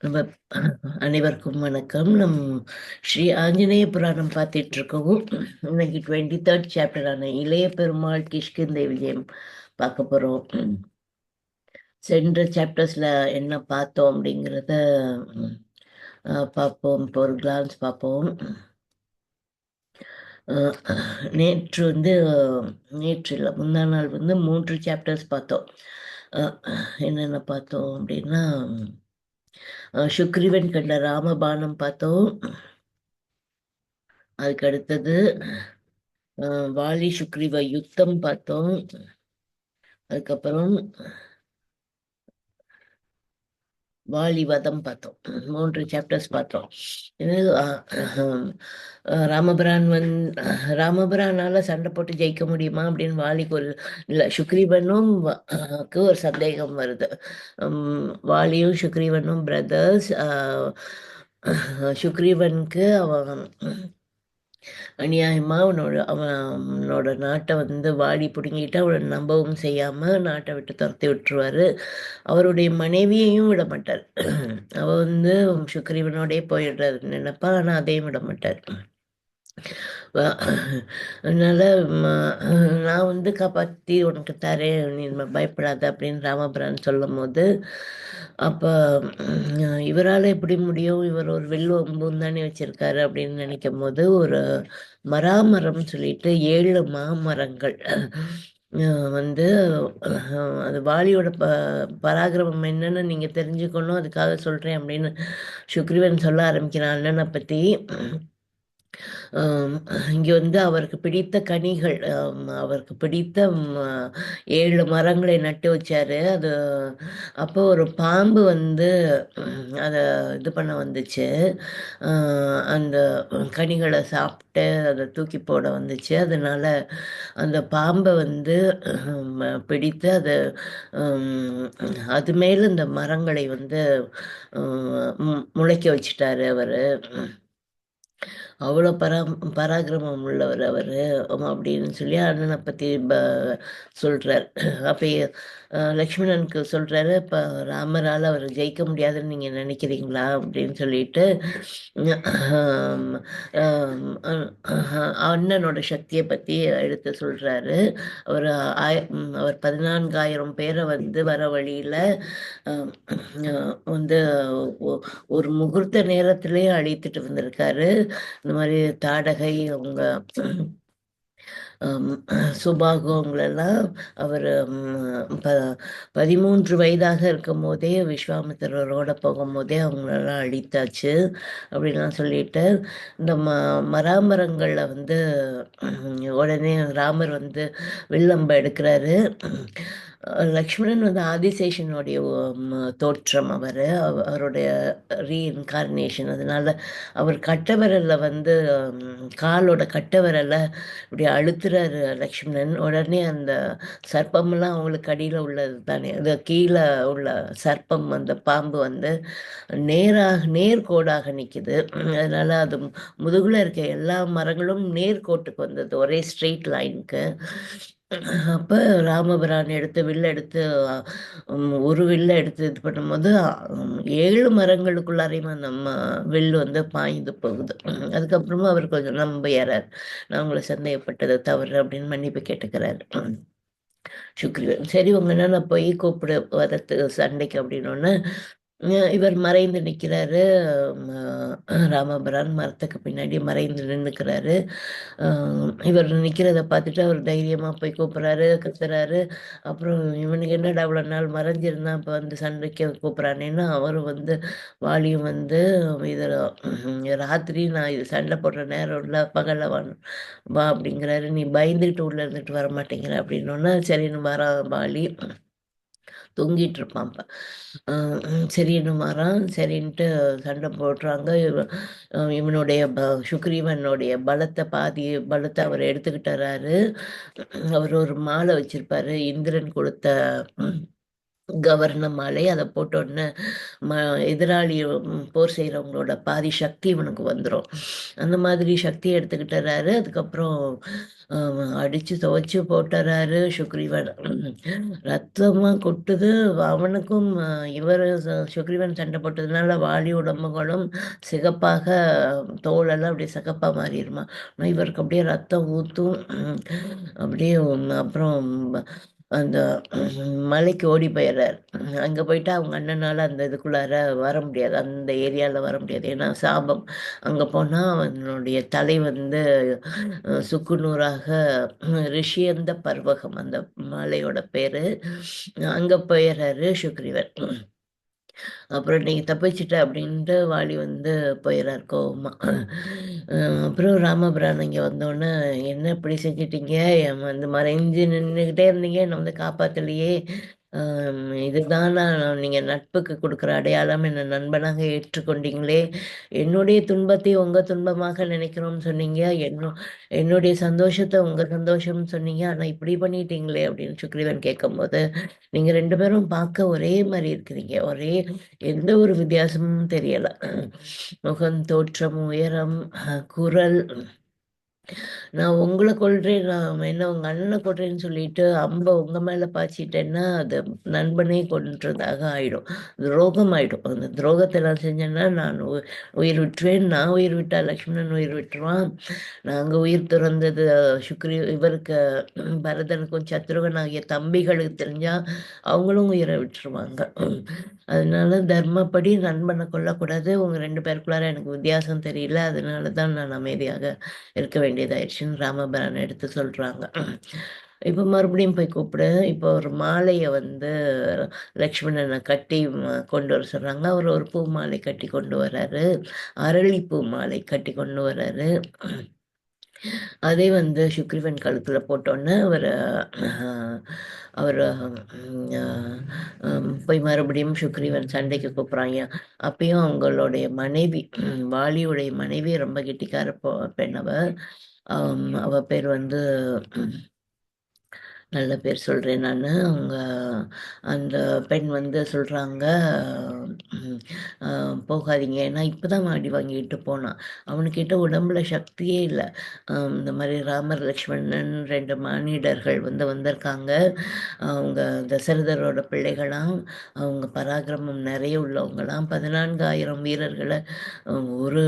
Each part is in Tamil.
நம்ம அனைவருக்கும் வணக்கம். ஸ்ரீ ஆஞ்சநேய புராணம் பார்த்துட்டு இருக்கோம். இன்னைக்கு 23rd சாப்டரான இளைய பெருமாள் கிஷ்கிந்தை விஜயம் பார்க்க போறோம். சென்ற சாப்டர்ஸ்ல என்ன பார்த்தோம் அப்படிங்கிறத பார்ப்போம். இப்போ ஒரு கிளான்ஸ் பார்ப்போம். நேற்று நேற்று இல்லை, முந்தா நாள் 3 சாப்டர்ஸ் பார்த்தோம். என்னென்ன பார்த்தோம் அப்படின்னா, சுக்ரீவன் கண்ட ராமபானம் பார்த்தோம். அதுக்கு அடுத்தது வாலி சுக்ரீவ யுத்தம் பார்த்தோம். அதுக்கப்புறம் வாலி வதம் பார்த்தோம். 3 சாப்டர்ஸ் பார்த்தோம். இது ராமபிரானால சண்டை போட்டு ஜெயிக்க முடியுமா அப்படின்னு வாலிக்கு இல்லை, சுக்ரீவனும் ஒரு சந்தேகம் வருது. வாலியும் சுக்ரீவனும் பிரதர்ஸ். சுக்ரீவனுக்கு அவன் அநியாயமா அவனோட நாட்டை வாடி பிடுங்கிட்டு அவளை நம்பவும் செய்யாம நாட்டை விட்டு துரத்தி விட்டுருவாரு. அவருடைய மனைவியையும் விட மாட்டார். அவ சுக்ரீவனோடய போயிடுறாரு நினைப்பா, ஆனா அதையும் விட மாட்டார். அதனால நான் காப்பாத்தி உனக்கு தரேன், நீ பயப்படாத அப்படின்னு ராமபிரான் சொல்லும் போது, அப்ப இவரால் எப்படி முடியும், இவர் ஒரு வெள்ளு அம்பும் தானே வச்சிருக்காரு அப்படின்னு நினைக்கும் போது, ஒரு மராமரம் சொல்லிட்டு 7 மாமரங்கள் வந்து அது வாலியோட பராக்கிரமம் என்னன்னு நீங்க தெரிஞ்சுக்கணும், அதுக்காக சொல்றேன் அப்படின்னு சுக்ரீவன் சொல்ல ஆரம்பிக்கிறான் அண்ணனை பத்தி. இங்கே அவருக்கு பிடித்த கனிகள், அவருக்கு பிடித்த 7 மரங்களை நட்டு வச்சாரு. அது அப்போ ஒரு பாம்பு அதை இது பண்ண வந்துச்சு. அந்த கனிகளை சாப்பிட்டு அதை தூக்கி போட வந்துச்சு. அதனால அந்த பாம்பை பிடித்து அதை அது மேல இந்த மரங்களை முளைக்க வச்சுட்டாரு அவரு. அவ்வளோ பராக்கிரமம் உள்ளவர் அவர் அப்படின்னு சொல்லி அண்ணனை பற்றி சொல்கிறார். அப்போ லக்ஷ்மணனுக்கு சொல்கிறாரு, இப்போ ராமரால் அவர் ஜெயிக்க முடியாதுன்னு நீங்கள் நினைக்கிறீங்களா அப்படின்னு சொல்லிட்டு அண்ணனோட சக்தியை பற்றி எடுத்து சொல்கிறாரு. அவர் அவர் 14,000 பேரை வர வழியில் ஒரு முகூர்த்த நேரத்திலே அழித்துட்டு வந்திருக்காரு. இந்த மாதிரி தாடகை அவங்க சுபாகு அவங்களெல்லாம் அவர் 13 வயதாக இருக்கும் போதே விஸ்வாமித்திரரோட போகும்போதே அவங்களெல்லாம் அழித்தாச்சு அப்படின்லாம் சொல்லிட்டு, இந்த மராமரங்களில் உடனே ராமர் வில்லம்ப எடுக்கிறாரு. லக்ஷ்மணன் ஆதிசேஷனுடைய தோற்றம், அவருடைய ரீஇன்கார்னேஷன். அதனால அவர் கட்டவிரல்ல காலோட கட்டவிரலை இப்படி அழுத்துறாரு லக்ஷ்மணன். உடனே அந்த சர்ப்பம்லாம் அவங்களுக்கு அடியில் உள்ளது தானே, அது கீழே உள்ள சர்ப்பம், அந்த பாம்பு நேர்கோடாக நிற்குது. அதனால அது முதுகுல இருக்க எல்லா மரங்களும் நேர்கோட்டுக்கு வந்தது, ஒரே ஸ்ட்ரெயிட் லைனுக்கு. அப்போ ராமபிரான் வில்ல எடுத்து ஒரு வில்ல எடுத்து இது பண்ணும்போது 7 மரங்களுக்குள்ளாரையும் நம்ம வில்லு பாய்ந்து போகுது. அதுக்கப்புறமா அவர் கொஞ்சம் நம்ப ஏறார், நான் உங்களை சந்தேகப்பட்டதை தவறு அப்படின்னு மன்னிப்பு கேட்டுக்கிறாரு சுக்ரீவன். சரி, உங்க என்னன்னா போய் கூப்பிடு வரத்துக்கு சண்டைக்கு அப்படின்னோடனே இவர் மறைந்து நிற்கிறாரு. ராமபிரான் மரத்துக்கு பின்னாடி மறைந்து நின்றுக்கிறாரு. இவர் நிற்கிறத பார்த்துட்டு அவர் தைரியமாக போய் கூப்பிட்றாரு, கத்துறாரு. அப்புறம் இவனுக்கு என்னடா அவ்வளோ நாள் மறைஞ்சிருந்தான், இப்போ சண்டைக்கு கூப்பிட்றானேன்னா அவரும் வாலியும் இதில் ராத்திரி நான் இது சண்டை போடுற நேரம் இல்லை, பகலில் வா அப்படிங்கிறாரு. நீ பயந்துக்கிட்டு உள்ளே இருந்துட்டு வர மாட்டேங்கிற அப்படின்னோன்னா சரின்னு வரா வாலி. தொங்கிட்டு இருப்பான். சரின்னு வரான். சரின்ட்டு சண்டை போடுறாங்க. இவனுடைய சுக்ரீவனுடைய பாதி பலத்தை அவர் எடுத்துக்கிட்டாரு. அவர் ஒரு மாலை வச்சிருப்பாரு, இந்திரன் கொடுத்த கவர்ன மாலை. அத போட்டோனே ம எதிராளி போர் செய்றவங்களோட பாதி சக்தி இவனுக்கு வந்துரும். அந்த மாதிரி சக்திய எடுத்துக்கிட்டுறாரு. அதுக்கப்புறம் அ அடிச்சு துவச்சு போட்டுறாரு சுக்ரீவன். ரத்தமா கொட்டுது. அவனுக்கும் இவரு சுக்ரீவன் சண்டை போட்டதுனால வாலி உடம்புகளும் சிகப்பாக தோலெல்லாம் அப்படியே சிகப்பா மாறிருமா. ஆனா இவருக்கு அப்படியே ரத்தம் ஊத்தும். அப்படியே அப்புறம் அந்த மலைக்கு ஓடி போயிடுறாரு. அங்க போயிட்டா அவங்க அண்ணனால அந்த இதுக்குள்ளார வர முடியாது. அந்த ஏரியால வர முடியாது. ஏன்னா சாபம். அங்க போனா அவனுடைய தலை வந்து சுக்குநூறாக ரிஷியந்த பர்வகம் அந்த மலையோட பேரு. அங்க போயிடுறாரு சுக்ரீவன். அப்புறம் நீ தப்பிச்சிட்ட அப்படின்ட்டு வாலி வந்து போயிடுறார் கோவமா. அப்புறம் ராமபிரான் இங்கே வந்தோடனே என்ன இப்படி செஞ்சிட்டீங்க, என் வந்து மறைஞ்சு நின்றுக்கிட்டே இருந்தீங்க, என்னை வந்து காப்பாத்தலையே. இதுதான் நீங்கள் நட்புக்கு கொடுக்குற அடையாளம், என்னை நண்பனாக ஏற்றுக்கொண்டீங்களே. என்னுடைய துன்பத்தை உங்கள் துன்பமாக நினைக்கிறோம்னு சொன்னீங்க, என்னுடைய சந்தோஷத்தை உங்கள் சந்தோஷம்னு சொன்னீங்க, ஆனால் இப்படி பண்ணிட்டீங்களே அப்படின்னு சுக்ரீவன் கேட்கும்போது, நீங்கள் ரெண்டு பேரும் பார்க்க ஒரே மாதிரி இருக்கிறீங்க, எந்த ஒரு வித்தியாசமும் தெரியல. முகம், தோற்றம், உயரம், குரல். நான் உங்கள கொல்றேன், நான் என்ன உங்க அண்ணன கொல்றேன்னு சொல்லிட்டு அம்ப உங்க மேல பாய்ச்சிட்டேன்னா, அது நண்பனே கொல்றதாக ஆயிடும். துரோகம் ஆயிடும். அந்த துரோகத்த நான் செஞ்சேன்னா, நான் உயிர் விட்டுருவேன். நான் உயிர் விட்டா லக்ஷ்மணன் உயிர் விட்டுருவான். நாங்க உயிர் துறந்தது இவருக்கு பரதனுக்கும் சத்ருகன் ஆகிய தம்பிகளுக்கு தெரிஞ்சா, அவங்களும் உயிரை விட்டுருவாங்க. அதனால தர்மப்படி நண்பனை கொல்லக்கூடாது. உங்க 2 பேருக்குள்ளார எனக்கு வித்தியாசம் தெரியல. அதனால தான் நான் அமைதியாக இருக்க வேண்டியதாயிடுச்சுன்னு ராமபிரான் எடுத்து சொல்றாங்க. இப்ப மறுபடியும் போய் கூப்பிடு. இப்போ ஒரு மாலைய வந்து லக்ஷ்மணன கட்டி கொண்டு வர சொல்றாங்க. அவரு ஒரு பூ மாலை கட்டி கொண்டு வராரு. அரளிப்பூ மாலை கட்டி கொண்டு வராரு. அதே வந்து சுக்ரீவன் கழுத்துல போட்டோன்னே அவரு போய் மறுபடியும் சுக்ரீவன் சண்டைக்கு கூப்பிடுறாங்க. அப்பயும் அவங்களுடைய மனைவி, வாலியுடைய மனைவி ரொம்ப கெட்டிக்கார பெண் அவ. அவ பேர் வந்து நல்ல பேர் சொல்றேன் நானு. அவங்க அந்த பெண் வந்து சொல்றாங்க, ம் அ போகாதீங்க. ஏன்னா இப்பதான் அவன் அடி வாங்கிட்டு போனான். அவனுக்கிட்ட உடம்புல சக்தியே இல்ல. இந்த மாரி ராமர், லக்ஷ்மணன் 2 மானிடர்கள் வந்து வந்திருக்காங்க. அவங்க தசரதரோட பிள்ளைகளாம். அவங்க பராக்கிரமம் நெறைய உள்ளவங்களாம். 14,000 வீரர்கள ஒரு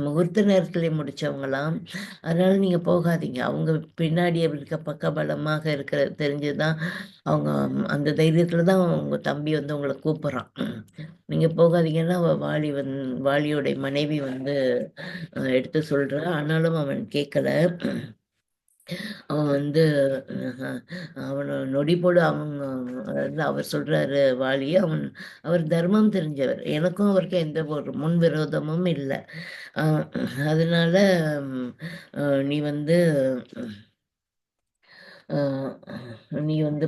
முகூர்த்த நேரத்திலே முடிச்சவங்களாம். அதனால நீங்க போகாதீங்க. அவங்க பின்னாடி இருக்க பக்கபலமாக இருக்கிறது தெரிஞ்சு தான் அவங்க அந்த தைரியத்துல தான் உங்க தம்பி வந்து உங்கள கூப்பிடுறான். நீங்க போகாதீங்கன்னா, வாலியோடைய மனைவி வந்து எடுத்து சொல்றா. ஆனாலும் அவன் கேட்கல. அவன் வந்து அஹ அவன நொடிப்பொழுது அதாவது அவர் சொல்றாரு வாலி, அவர் தர்மம் தெரிஞ்சவர். எனக்கும் அவருக்கும் எந்த ஒரு முன்விரோதமும் இல்ல. அ அதனால ம் அ நீ வந்து அ நீ வந்து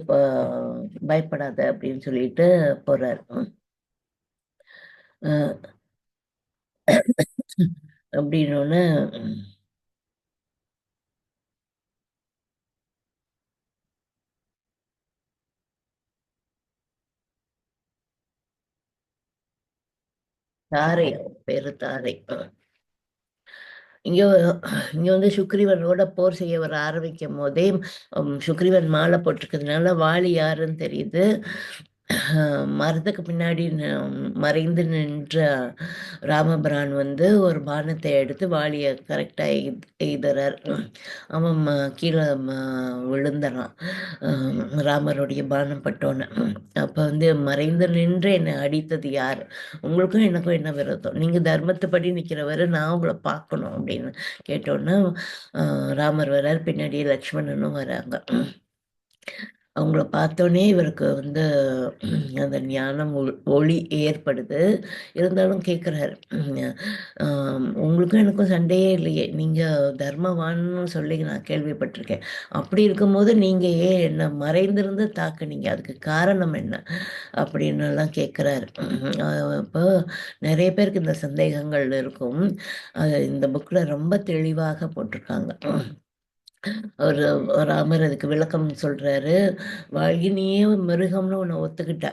பயப்படாத அப்படின்னு சொல்லிட்டு போறாரு. அ அப்படின்னோனே தாரை, பேரு தாரை. இங்க இங்க வந்து சுக்ரீவனோட போர் செய்ய வர ஆரம்பிக்கும்போதே, சுக்ரீவன் மாலை போட்டிருக்கிறதுனால வாலி யாருன்னு தெரியுது. மரத்துக்கு பின்னாடி மறைந்து நின்ற ராமபிரான் வந்து ஒரு பாணத்தை எடுத்து வாலிய கரெக்டா எய்தறார். அவன் கீழ விழுந்தறான். ராமருடைய பாணம் பட்டோன்னே. அப்ப வந்து மறைந்து நின்று என்னை அடித்தது யார்? உங்களுக்கும் எனக்கும் என்ன விரோதம்? நீங்க தர்மத்துப்படி நிக்கிறவரு, நான் உங்கள பார்க்கணும் அப்படின்னு கேட்டோன்னே, அ ராமர் வரார். பின்னாடியே லக்ஷ்மணனும் வராங்க. அவங்கள பார்த்தோனே இவருக்கு வந்து அந்த ஞானம் ஒளி ஏற்படுது. இருந்தாலும் கேட்குறாரு. உங்களுக்கும் எனக்கும் சண்டையே இல்லையே! நீங்க தர்மவான்னு சொல்லி நான் கேள்விப்பட்டுருக்கேன். அப்படி இருக்கும்போது நீங்க ஏன் என்ன மறைந்திருந்து தாக்குனீங்க? அதுக்கு காரணம் என்ன? அப்படின்னுலாம் கேட்குறாரு. அப்போ நெறைய பேருக்கு இந்த சந்தேகங்கள் இருக்கும். இந்த புக்ல ரொம்ப தெளிவாக போட்டிருக்காங்க. அவரு ராமர் அதுக்கு விளக்கம் சொல்றாரு. "நீயே மிருகம்னு உன்னை ஒத்துக்கிட்ட.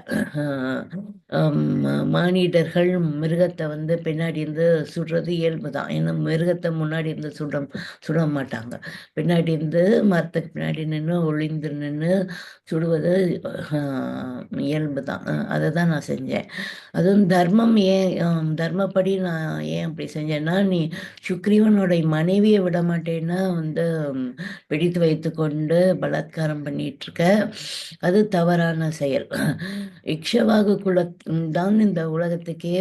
மானிடர்கள் மிருகத்தை வந்து பின்னாடி இருந்து சுடுறது இயல்பு தான். ஏன்னா மிருகத்தை முன்னாடி இருந்து சுட மாட்டாங்க. பின்னாடி இருந்து மரத்துக்கு பின்னாடி நின்று ஒளிந்து நின்று சுடுவது இயல்பு தான். அதை தான் நான் செஞ்சேன். அதுவும் தர்மம் ஏன் தர்மப்படி நான் ஏன் அப்படி செஞ்சேன்னா, நீ சுக்ரீவனுடைய மனைவியை விட மாட்டேன்னா வந்து பிடித்து வைத்துக்கொண்டு பலாத்காரம் பண்ணிட்டு இருக்க. அது தவறான செயல். இக்ஷவாகு குல தான் இந்த உலகத்துக்கே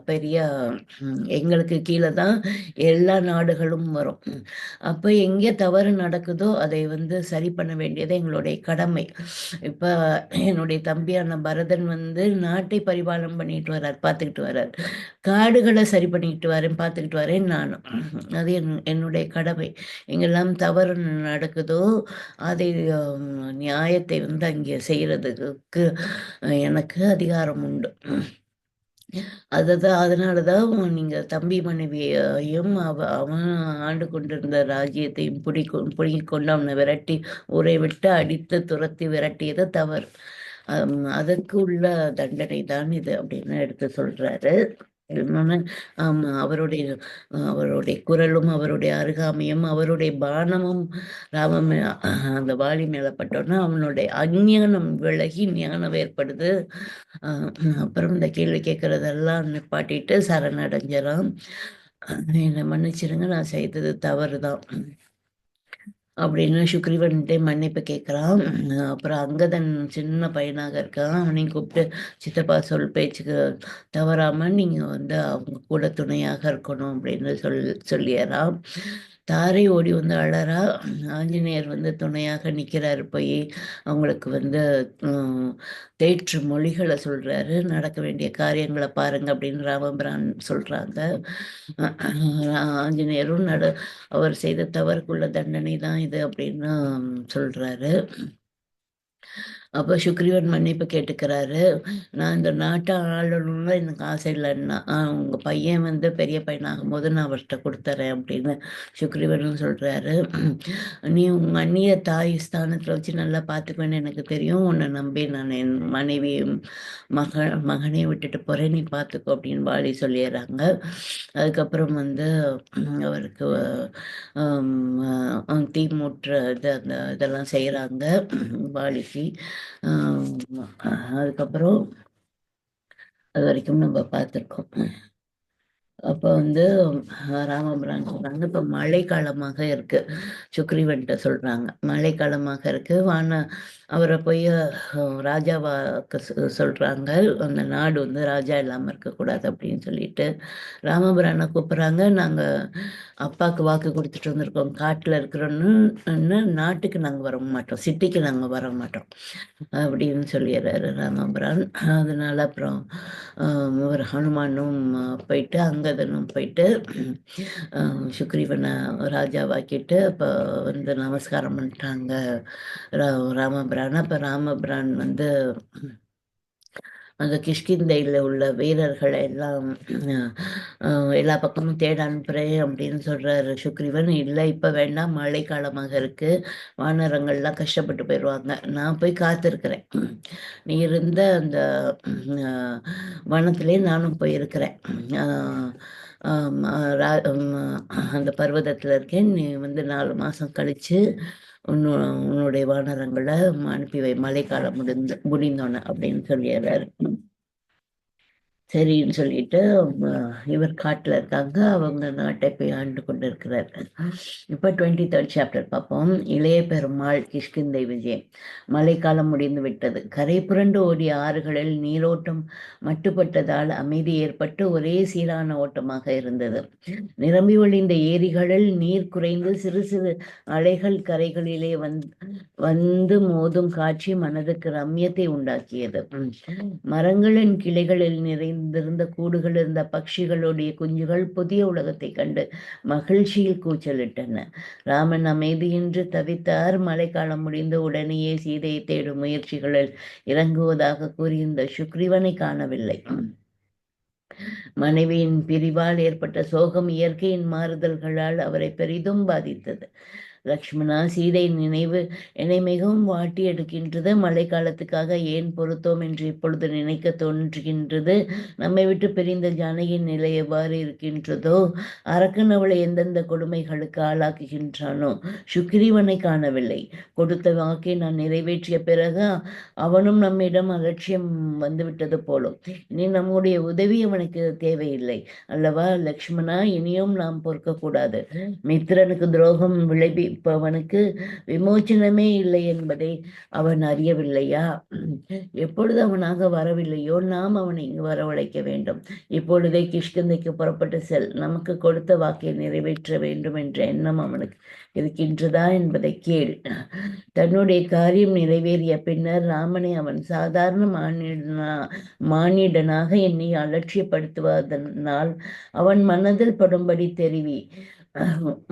பெரிய எங்களுக்கு கீழே தான் எல்லா நாடுகளும் வரும். அப்போ எங்கே தவறு நடக்குதோ அதை வந்து சரி பண்ண வேண்டியது எங்களுடைய கடமை. இப்போ என்னுடைய தம்பியான பரதன் வந்து நாட்டை பரிபாலனம் பண்ணிட்டு வர்றார், பார்த்துக்கிட்டு வர்றார். காடுகளை சரி பண்ணிக்கிட்டு வரேன், பார்த்துக்கிட்டு வரேன் நானும். அது என்னுடைய கடமை. எங்கெல்லாம் தவறு நடக்குதோ அதை நியாயத்தை வந்து அங்கே செய்யறதுக்கு எனக்கு அதிகாரம் உண்டு. அதனாலதான் நீங்க தம்பி மனைவியையும் அவன் ஆண்டு கொண்டிருந்த ராஜ்யத்தையும் பிடுங்கிக் கொண்டு அவனை விரட்டி ஊரை விட்டு அடித்து துரத்தி விரட்டியது தவறு. அதற்கு உள்ள தண்டனை தான் இது அப்படின்னு எடுத்து சொல்றாரு. இன்னொன்னு ஆமா, அவருடைய அவருடைய குரலும் அவருடைய அருகாமையும் அவருடைய பானமும் ராம அந்த வாலி மேல பட்டோன்னா அவனுடைய அஞ்ஞானம் விலகி ஞானம் ஏற்படுது. அப்புறம் இந்த கேள்வி கேட்கறதெல்லாம் நிப்பாட்டிட்டு சரணடைஞ்சிடறான். என்னை மன்னிச்சிருங்க, நான் செய்தது தவறுதான் அப்படின்னு சுக்ரீவன்கிட்ட மன்னிப்பு கேட்குறான். அப்புறம் அங்கதன் சின்ன பையனாக இருக்கான், அவனையும் கூப்பிட்டு சித்தப்பா சொல் பேச்சுக்கு தவறாம நீங்க வந்து அவங்க கூட துணையாக இருக்கணும் அப்படின்னு சொல்லிடுறான். தாரை ஓடி வந்து அழறா. ஆஞ்சநேயர் வந்து துணையாக நிற்கிறாரு. போய் அவங்களுக்கு வந்து தேற்று மொழிகளை சொல்றாரு. நடக்க வேண்டிய காரியங்களை பாருங்க அப்படின்னு ராமபிரான் சொல்றாங்க. ஆஞ்சநேயரும் அவர் செய்த தவறுக்குள்ள தண்டனை தான் இது அப்படின்னு சொல்றாரு. அப்போ சுக்ரீவன் மன்னிப்பு கேட்டுக்கிறாரு. நான் இந்த நாட்டை ஆளணும்னு எனக்கு ஆசை இல்லைன்னா உங்க பையன் வந்து பெரிய பையனாகும் போது நான் அவர்கிட்ட கொடுத்துறேன் அப்படின்னு சுக்ரீவனும் சொல்றாரு. நீ உங்க அண்ணிய தாய் ஸ்தானத்துல வச்சு நல்லா பார்த்துக்குவேன்னு எனக்கு தெரியும். உன்னை நம்பி நான் என் மனைவியும் மகனையும் விட்டுட்டு போறேன், நீ பார்த்துக்கோ அப்படின்னு வாலி சொல்லிடுறாங்க. அதுக்கப்புறம் வந்து அவருக்கு தீ மூட்டுற இதெல்லாம் செய்யறாங்க வாலிக்கு. அதுக்கப்புறம் அது வரைக்கும் நம்ம பார்த்துருக்கோம். அப்போ வந்து ராமபிரான் சொல்றாங்க, இப்போ மழை காலமாக இருக்கு. சுக்ரீவன்ட்ட சொல்றாங்க மழை காலமாக இருக்கு, அவரை போய் ராஜாவாக்க சொல்றாங்க. அந்த நாடு வந்து ராஜா இல்லாமல் இருக்கக்கூடாது அப்படின்னு சொல்லிட்டு ராமபிரானை கூப்பிட்றாங்க. நாங்கள் அப்பாவுக்கு வாக்கு கொடுத்துட்டு வந்திருக்கோம், காட்டில் இருக்கிறோன்னு நாட்டுக்கு நாங்கள் வர மாட்டோம், சிட்டிக்கு நாங்கள் வர மாட்டோம் அப்படின்னு சொல்லிடுறாரு ராமபிரான். அதனால அப்புறம் ஒரு ஹனுமானும் போயிட்டு அங்கதனும் போயிட்டு சுக்ரீவனை ராஜாவாக்கிட்டு அப்போ வந்து நமஸ்காரம் பண்ணிட்டாங்க ராமபிரான். அப்போ ராமபிரான் வந்து அந்த கிஷ்கிந்தையில் உள்ள வீரர்களை எல்லாம் எல்லா பக்கமும் தேட அனுப்புகிறேன் அப்படின்னு சொல்கிறாரு சுக்ரீவன். இல்லை இப்போ வேண்டாம், மழை காலமாக இருக்குது, வானரங்கள்லாம் கஷ்டப்பட்டு போயிடுவாங்க, நான் போய் காத்திருக்கிறேன். நீ இருந்த அந்த வனத்திலே நானும் போயிருக்கிறேன், அந்த பர்வதத்தில் இருக்கேன். நீ வந்து 4 மாதம் கழித்து உன்னுடைய வானரங்களை அனுப்பி வை, மழைக்காலம் முடிந்தோன்னு அப்படின்னு சொல்லிடுறாரு. சரின்னு சொல்லிட்டு இவர் காட்டில் இருக்காங்க, அவங்க நாட்டை போய் ஆண்டு கொண்டு இருக்கிறார். இப்போ 23rd சாப்டர் பார்ப்போம். இளைய பெருமாள் கிஷ்கிந்தை விஜயம். மழைக்காலம் முடிந்து விட்டது. கரை புரண்டு ஓடிய ஆறுகளில் நீரோட்டம் மட்டுப்பட்டதால் அமைதி ஏற்பட்டு ஒரே சீரான ஓட்டமாக இருந்தது. நிரம்பி வழிந்த ஏரிகளில் நீர் குறைந்து சிறு சிறு அலைகள் கரைகளிலே வந்து மோதும் காட்சி மனதுக்கு ரம்யத்தை உண்டாக்கியது. மரங்களின் கிளைகளில் நிறைந்திருந்த கூடுகள் இருந்த பட்சிகளுடைய குஞ்சுகள் புதிய உலகத்தை கண்டு மகிழ்ச்சியில் கூச்சலிட்டன. ராமன் அமைதியின்றி தவித்தார். மழைக்காலம் முடிந்து உடனேயே சீதையை தேடும் முயற்சிகளில் இறங்குவதாக கூறியிருந்த சுக்ரீவனை காணவில்லை. மனைவியின் பிரிவால் ஏற்பட்ட சோகம் இயற்கையின் மாறுதல்களால் அவரை பெரிதும் பாதித்தது. லக்ஷ்மணா, சீதை நினைவு என்னை மிகவும் வாட்டி எடுக்கின்றது. மழை காலத்துக்காக ஏன் பொறுத்தோம் என்று இப்பொழுது நினைக்க தோன்றுகின்றது. நம்மை விட்டு பிரிந்த ஜானகியின் நிலை எவ்வாறு இருக்கின்றதோ, அரக்கன் அவளை எந்தெந்த கொடுமைகளுக்கு ஆளாக்குகின்றானோ. சுக்ரீவனை காணவில்லை. கொடுத்த வாக்கை நான் நிறைவேற்றிய பிறகு அவனும் நம்மிடம் அலட்சியம் வந்துவிட்டது போலும். இனி நம்முடைய உதவி அவனுக்கு தேவையில்லை அல்லவா லக்ஷ்மணா? இனியும் நாம் பொறுக்கக்கூடாது. மித்திரனுக்கு துரோகம் விளைவிப்பவனுக்கு விமோச்சனமே இல்லை என்பதை அவன் அறியவில்லையா? எப்பொழுது அவனாக வரவில்லையோ நாம் அவனை இங்கு வரவழைக்க வேண்டும். இப்பொழுதே கிஷ்கிந்தைக்கு புறப்பட்டு செல். நமக்கு கொடுத்த வாக்கை நிறைவேற்ற வேண்டும் என்ற எண்ணம் அவனுக்கு இருக்கின்றதா என்பதை கேள். தன்னுடைய காரியம் நிறைவேறிய பின்னர் ராமனை அவன் சாதாரண மானிடனாக எண்ணி அலட்சியப்படுத்துவதனால் அவன் மனதில் படும்படி தெரிவி.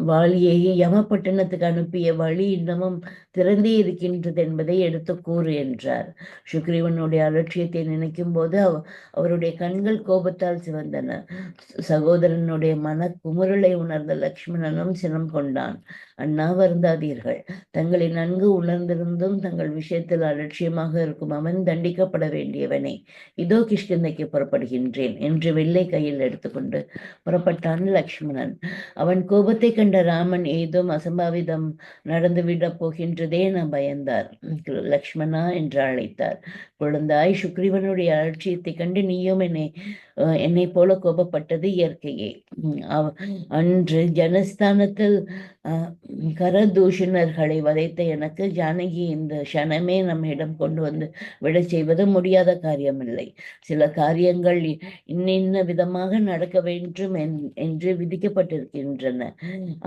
வாலியை யமப்பட்டணத்துக்கு அனுப்பிய வழி இன்னமும் திறந்தே இருக்கின்றது என்பதை எடுத்து கூறு என்றார். சுக்ரீவனுடைய அலட்சியத்தை நினைக்கும் போது அவருடைய கண்கள் கோபத்தால் சிவந்தன. சகோதரனுடைய மன குமுறலை உணர்ந்த லக்ஷ்மணனும் சினம் கொண்டான். அண்ணா, வருந்தாதீர்கள். தங்களை நன்கு உணர்ந்திருந்தும் தங்கள் விஷயத்தில் அலட்சியமாக இருக்கும் அவன் தண்டிக்கப்பட வேண்டியவனே. இதோ கிஷ்கிந்தைக்கு புறப்படுகின்றேன் என்று வில்லை கையில் எடுத்துக்கொண்டு புறப்பட்டான் லக்ஷ்மணன். அவன் கோபத்தை கண்ட ராமன் ஏதோ அசம்பாவிதம் நடந்துவிடப் போகின்றதே என பயந்தார். லக்ஷ்மணா என்று அழைத்தார். குழந்தாய், சுக்ரீவனுடைய அலட்சியத்தை கண்டு நீயும் என்னை போல கோபப்பட்டது இயற்கையே. அன்று ஜனஸ்தானத்தில் கரதூஷணர்களை வதைத்த எனக்கு ஜானகி இந்த க்ஷணமே நம்மிடம் கொண்டு வந்து விட செய்வது முடியாத காரியமில்லை. சில காரியங்கள் இன்னின்ன விதமாக நடக்க வேண்டும் என்று விதிக்கப்பட்டிருக்கின்றன.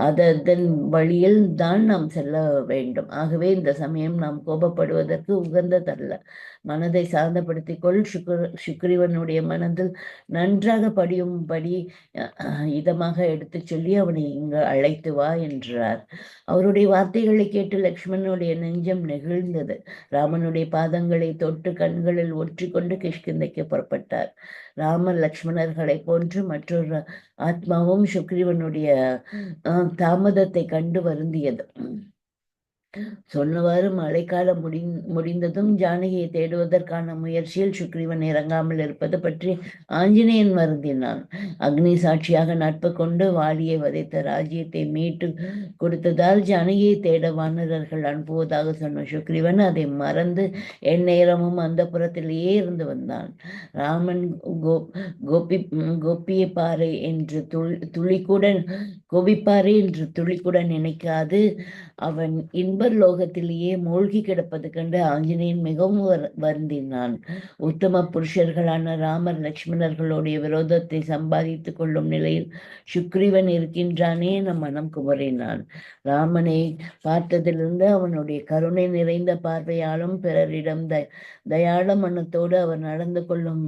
அதன் வழியில் தான் நாம் செல்ல வேண்டும். ஆகவே இந்த சமயம் நாம் கோபப்படுவதற்கு உகந்ததல்ல. மனதை சாந்தப்படுத்திக்கொள். சுக்ரீவனுடைய மனதில் நன்றாக படியும்படி இதமாக எடுத்து சொல்லி அவனை இங்கு அழைத்து வா என்றார். அவருடைய வார்த்தைகளை கேட்டு லக்ஷ்மணனுடைய நெஞ்சம் நெகிழ்ந்தது. ராமனுடைய பாதங்களை தொட்டு கண்களில் ஒற்றிக்கொண்டு கிஷ்கிந்தைக்கு புறப்பட்டார். ராமர் லக்ஷ்மணர்களை போன்று மற்றொரு ஆத்மாவும் சுக்ரீவனுடைய தாமதத்தை கண்டு வருந்தியது. சொன்னவாறு மழைக்காலம் முடிந்ததும் ஜானகியை தேடுவதற்கான முயற்சியில் சுக்ரீவன் இறங்காமல் இருப்பது பற்றி ஆஞ்சநேயன் வருந்தினான். அக்னி சாட்சியாக நட்பு கொண்டு வாலியை வதைத்த ராஜ்யத்தை மீட்டு கொடுத்ததால் ஜானகியை தேட வானரர்கள் அனுப்புவதாக சொன்ன சுக்ரீவன் அதை மறந்து எந்நேரமும் அந்த புறத்திலேயே இருந்து வந்தான். ராமன் கோபிப்பாறை என்று துளி கூட நினைக்காது அவன் இன்பர் லோகத்திலேயே மூழ்கி கிடப்பது கண்டு ஆஞ்சநேயன் மிகவும் வருந்தினான். உத்தம புருஷர்களான ராமர் லக்ஷ்மணர்களுடைய விரோதத்தை சம்பாதித்துக் கொள்ளும் நிலையில் சுக்ரீவன் இருக்கின்றானே நம் மனம் குமரினான். ராமனை பார்த்ததிலிருந்து அவனுடைய கருணை நிறைந்த பார்வையாலும் பிறரிடம் தயாள மனத்தோடு அவர் நடந்து கொள்ளும்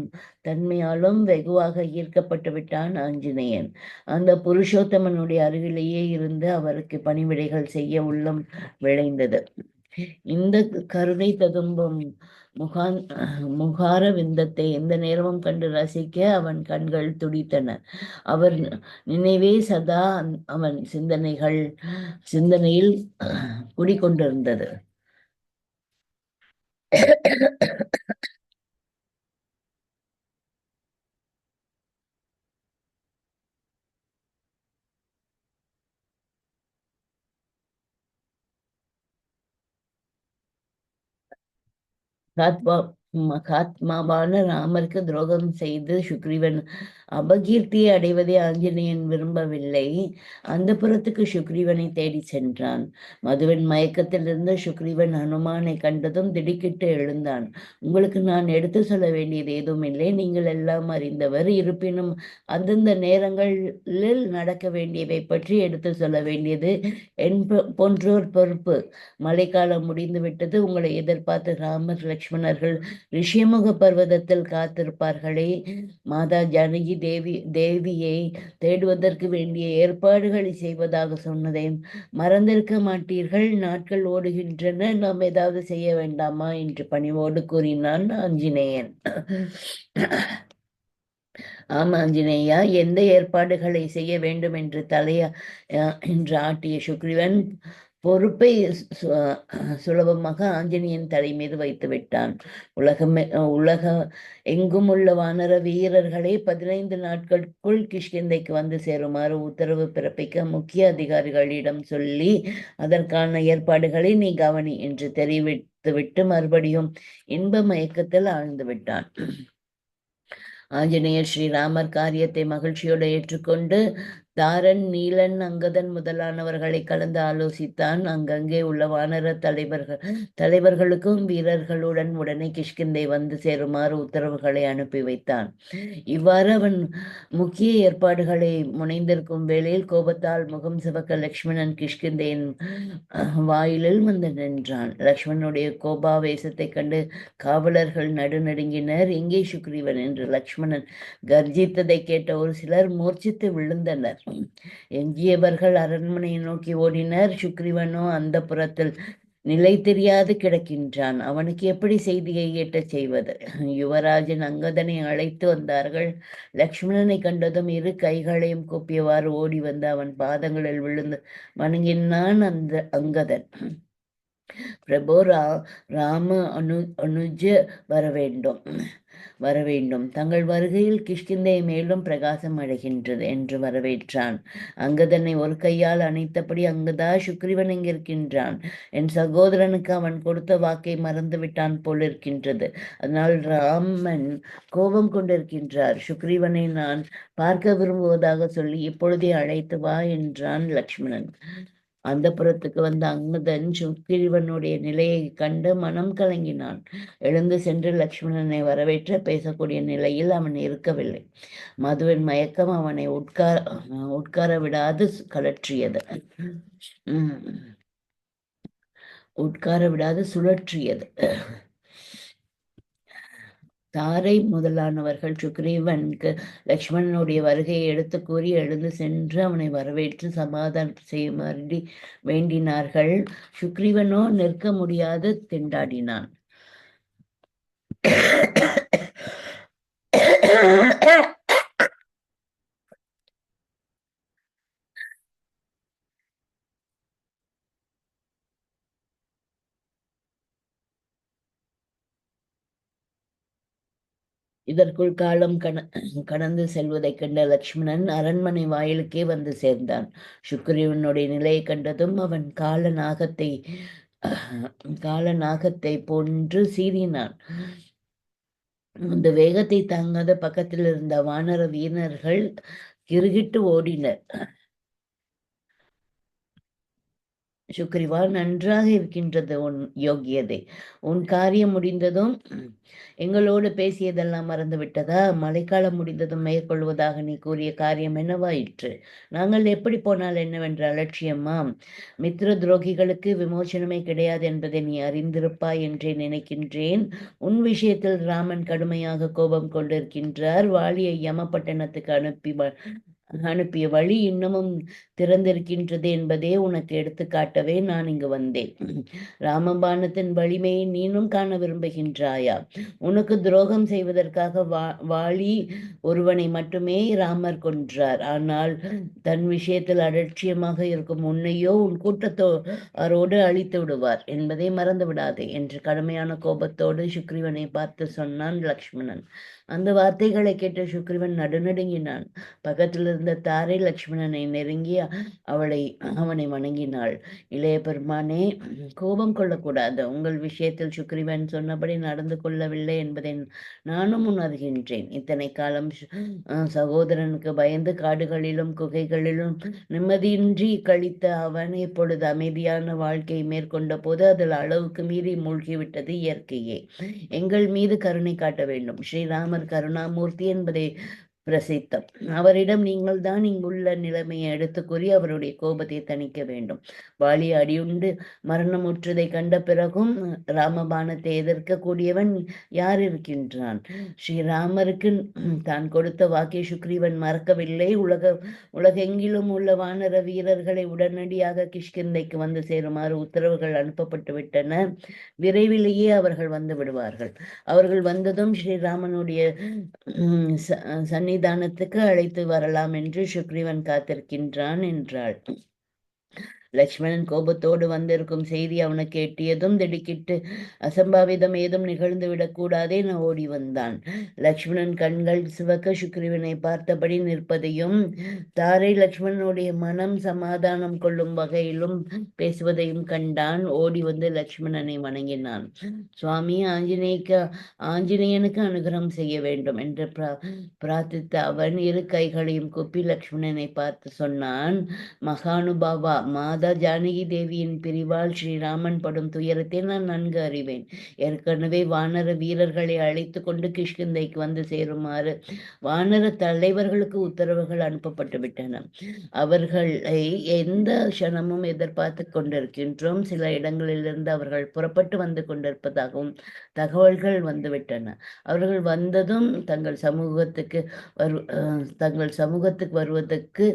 தன்மையாலும் வெகுவாக ஈர்க்கப்பட்டு விட்டான் ஆஞ்சநேயன். அந்த புருஷோத்தமனுடைய அருகிலேயே இருந்து அவருக்கு பணிவிடைகள் செய்ய உள்ளம் விளைந்தது. இந்த கருணை ததும்பும் முகார விந்தத்தை எந்த நேரமும் கண்டு ரசிக்க அவன் கண்கள் துடித்தன. அவர் நினைவே சதா அவன் சிந்தனையில் குடிக்கொண்டிருந்தது. மகாத்மாவான ராமருக்கு துரோகம் செய்து சுக்ரீவன் அபகீர்த்தியை அடைவதை ஆஞ்சநேயன் விரும்பவில்லை. அந்த புறத்துக்கு சுக்ரீவனை தேடி சென்றான். மதுவின் மயக்கத்திலிருந்து சுக்ரீவன் ஹனுமானை கண்டதும் திடுக்கிட்டு எழுந்தான். உங்களுக்கு நான் எடுத்து சொல்ல வேண்டியது எதுவும் இல்லை. நீங்கள் எல்லாம் அறிந்தவர். இருப்பினும் அந்தந்த நேரங்களில் நடக்க வேண்டியவை பற்றி எடுத்து சொல்ல வேண்டியது என் போன்றோர் பொறுப்பு. மழைக்காலம் முடிந்து விட்டது. உங்களை எதிர்பார்த்து ராமர் லக்ஷ்மணர்கள் ரிஷியமுக பர்வதத்தில் காத்திருப்பார்களே. மாதா ஜானகி தேவியை தேடுவதற்கு வேண்டிய ஏற்பாடுகளை செய்வதாக சொன்னதையும் மறந்திருக்க மாட்டீர்கள். நாட்கள் ஓடுகின்றன. நாம் ஏதாவது செய்ய வேண்டாமா என்று பணிவோடு கூறினான் ஆஞ்சநேயன். ஆமா ஆஞ்சநேயா, எந்த ஏற்பாடுகளை செய்ய வேண்டும் என்று என்று ஆட்டிய சுக்ரீவன் பொறுப்பை சுலபமாக ஆஞ்சநேயன் தலை மீது வைத்து விட்டான். உலகமே உலக எங்கும் உள்ள வானர வீரர்களை 15 நாட்களுக்குள் கிஷ்கிந்தைக்கு வந்து சேருமாறு உத்தரவு பிறப்பிக்க முக்கிய அதிகாரிகளிடம் சொல்லி அதற்கான ஏற்பாடுகளை நீ கவனி என்று தெரிவித்துவிட்டு மறுபடியும் இன்ப மயக்கத்தில் ஆழ்ந்து விட்டான். ஆஞ்சநேயர் ஸ்ரீராமர் காரியத்தை மகிழ்ச்சியோடு ஏற்றுக்கொண்டு தாரன், நீலன், அங்கதன் முதலானவர்களை கலந்து ஆலோசித்தான். அங்கங்கே உள்ள வானர தலைவர்களுக்கும் வீரர்களுடன் உடனே கிஷ்கிந்தை வந்து சேருமாறு உத்தரவுகளை அனுப்பி வைத்தான். இவ்வாறு அவன் முக்கிய ஏற்பாடுகளை முனைந்திருக்கும் வேளையில் கோபத்தால் முகம் சிவக்க லக்ஷ்மணன் கிஷ்கிந்தையின் வாயிலில் வந்து நின்றான். லக்ஷ்மணனுடைய கோபாவேசத்தைக் கண்டு காவலர்கள் நடுநடுங்கினர். எங்கே சுக்ரீவன் என்று லக்ஷ்மணன் கர்ஜித்ததை கேட்ட ஒரு சிலர் மூர்ச்சித்து விழுந்தனர். எஞ்சியவர்கள் அரண்மனையை நோக்கி ஓடினர். சுக்ரீவனோ அந்த புறத்தில் நிலை தெரியாது கிடக்கின்றான். அவனுக்கு எப்படி செய்தியை ஏற்றச் செய்வது? யுவராஜன் அங்கதனை அழைத்து வந்தார்கள். லக்ஷ்மணனை கண்டதும் இரு கைகளையும் கூப்பியவாறு ஓடி வந்து அவன் பாதங்களில் விழுந்து வணங்கினான். அந்த அங்கதன், பிரபு ராம அனுஜ வரவேண்டும். தங்கள் வருகையில் கிஷ்கிந்தை மேலும் பிரகாசம் அடைகின்றது என்று வரவேற்றான். அங்கதனை ஒரு கையால் அணைத்தபடி, அங்கதா, சுக்ரீவன் எங்கிருக்கின்றான்? என் சகோதரனுக்கு அவன் கொடுத்த வாக்கை மறந்து விட்டான் போலிருக்கின்றது. அதனால் ராமன் கோபம் கொண்டிருக்கின்றார். சுக்ரீவனை நான் பார்க்க விரும்புவதாக சொல்லி இப்பொழுதே அழைத்து வா என்றான் லக்ஷ்மணன். அந்த புறத்துக்கு வந்த அங்கதன் சுக்ரீவனுடைய நிலையை கண்டு மனம் கலங்கினான். எழுந்து சென்று லக்ஷ்மணனை வரவேற்ற பேசக்கூடிய நிலையில் அவன் இருக்கவில்லை. மதுவின் மயக்கம் அவனை உட்கார விடாது சுழற்றியது. தாரை முதலானவர்கள் சுக்ரீவனுக்கு லக்ஷ்மணனுடைய வருகையை எடுத்து கூறி எழுந்து சென்று அவனை வரவேற்று சமாதானம் செய்யுமாறு வேண்டினார்கள். சுக்ரீவனோ நிற்க முடியாது திண்டாடினான். இதற்குள் காலம் கடந்து செல்வதைக் கண்ட லக்ஷ்மணன் அரண்மனை வாயிலுக்கே வந்து சேர்ந்தான். சுக்ரீவனுடைய நிலையை கண்டதும் அவன் கால நாகத்தை போன்று சீறினான். அந்த வேகத்தை தாங்காத பக்கத்தில் இருந்த வானர வீரர்கள் கிருகிட்டு ஓடினர். சுக்ரீவா, நன்றாக இருக்கின்றது உன் யோகியதை. உன் காரியம் முடிந்ததும் எங்களோடு பேசியதெல்லாம் மறந்து விட்டதா? மழைக்காலம் முடிந்ததும் மேற்கொள்வதாக நீ கூறிய காரியம் என்னவாயிற்று? நாங்கள் எப்படி போனால் என்னவென்ற அலட்சியமாம்? மித்ர துரோகிகளுக்கு விமோசனமே கிடையாது என்பதை நீ அறிந்திருப்பாய் என்றே நினைக்கின்றேன். உன் விஷயத்தில் ராமன் கடுமையாக கோபம் கொண்டிருக்கின்றார். வாலியை யமபட்டணத்துக்கு அனுப்பிய வழி இன்னமும் திறந்திருக்கின்றது என்பதே உனக்கு எடுத்து காட்டவே நான் இங்கு வந்தேன். ராமபாணத்தின் வலிமையை நீனும் காண விரும்புகின்றாயா? உனக்கு துரோகம் செய்வதற்காக வாலி ஒருவனை மட்டுமே ராமர் கொன்றார். ஆனால் தன் விஷயத்தில் அலட்சியமாக இருக்கும் உன்னையோ உன் கூட்டத்தோரோடு அழித்து விடுவார் என்பதை மறந்து விடாதே என்று கடுமையான கோபத்தோடு சுக்ரீவனை பார்த்து சொன்னான் லக்ஷ்மணன். அந்த வார்த்தைகளை கேட்ட சுக்ரீவன் நடுநடுங்கினான். பக்கத்தில் இருந்த தாரை லக்ஷ்மணனை நெருங்கி அவனை வணங்கினாள். இளைய பெருமானே, கோபம் கொள்ளக்கூடாது. உங்கள் விஷயத்தில் சுக்ரீவன் சொன்னபடி நடந்து கொள்ளவில்லை என்பதை நானும் உணர்கின்றேன். இத்தனை காலம் சகோதரனுக்கு பயந்து காடுகளிலும் குகைகளிலும் நிம்மதியின்றி கழித்த அவன் இப்பொழுது அமைதியான வாழ்க்கையை மேற்கொண்ட போது அதில் அளவுக்கு மீறி மூழ்கிவிட்டது இயற்கையே. எங்கள் மீது கருணை காட்ட வேண்டும். ஸ்ரீராமர் கருணாமூர்த்தி என்பதை பிரசித்தம். அவரிடம் நீங்கள் தான் இங்குள்ள நிலைமையை எடுத்து கூறி அவருடைய கோபத்தை தணிக்க வேண்டும். வாலி அடியுண்டு மரணமுற்றதை கண்ட பிறகும் ராமபாணத்தை எதிர்க்கக்கூடியவன் யார் இருக்கின்றான்? ஸ்ரீராமருக்கு தான் கொடுத்த வாக்கை சுக்ரீவன் மறக்கவில்லை. உலகெங்கிலும் உள்ள வானர வீரர்களை உடனடியாக கிஷ்கிந்தைக்கு வந்து சேருமாறு உத்தரவுகள் அனுப்பப்பட்டு விட்டன. விரைவிலேயே அவர்கள் வந்து விடுவார்கள். அவர்கள் வந்ததும் ஸ்ரீராமனுடைய சன்னிதானத்துக்கு அழைத்து வரலாம் என்று சுக்ரீவன் காத்திருக்கின்றான் என்றாள். லட்சுமணன் கோபத்தோடு வந்திருக்கும் செய்தி அவனுக்கு எட்டியதும் திடுக்கிட்டு அசம்பாவிதம் ஏதும் நிகழ்ந்து விடக்கூடாதே என ஓடி வந்தான். லட்சுமணன் கண்கள் சிவக்க சுக்ரீவனை பார்த்தபடி நிற்பதையும் தாரை லட்சுமணனுடைய மனம் சமாதானம் கொள்ளும் வகையிலும் பேசுவதையும் கண்டான். ஓடி வந்து லட்சுமணனை வணங்கினான். சுவாமி, ஆஞ்சநேயனுக்கு அனுகிரகம் செய்ய வேண்டும் என்று பிரார்த்தித்த அவன் இரு கைகளையும் கூப்பி லட்சுமணனை பார்த்து சொன்னான். மகானுபாவா, மாதா ஜானகி தேவியின் பிரிவால் ஸ்ரீராமன் படும் துயரத்தை நான் நன்கு அறிவேன். ஏற்கனவே வானர வீரர்களை அழைத்து கொண்டு கிஷ்கிந்தைக்கு வந்து சேருமாறு வானர தலைவர்களுக்கு உத்தரவுகள் அனுப்பப்பட்டு விட்டன. அவர்களை எந்த க்ஷணமும் எதிர்பார்த்து கொண்டிருக்கின்றோம். சில இடங்களிலிருந்து அவர்கள் புறப்பட்டு வந்து கொண்டிருப்பதாகவும் தகவல்கள் வந்துவிட்டன. அவர்கள் வந்ததும் தங்கள் சமூகத்துக்கு வருவதற்கு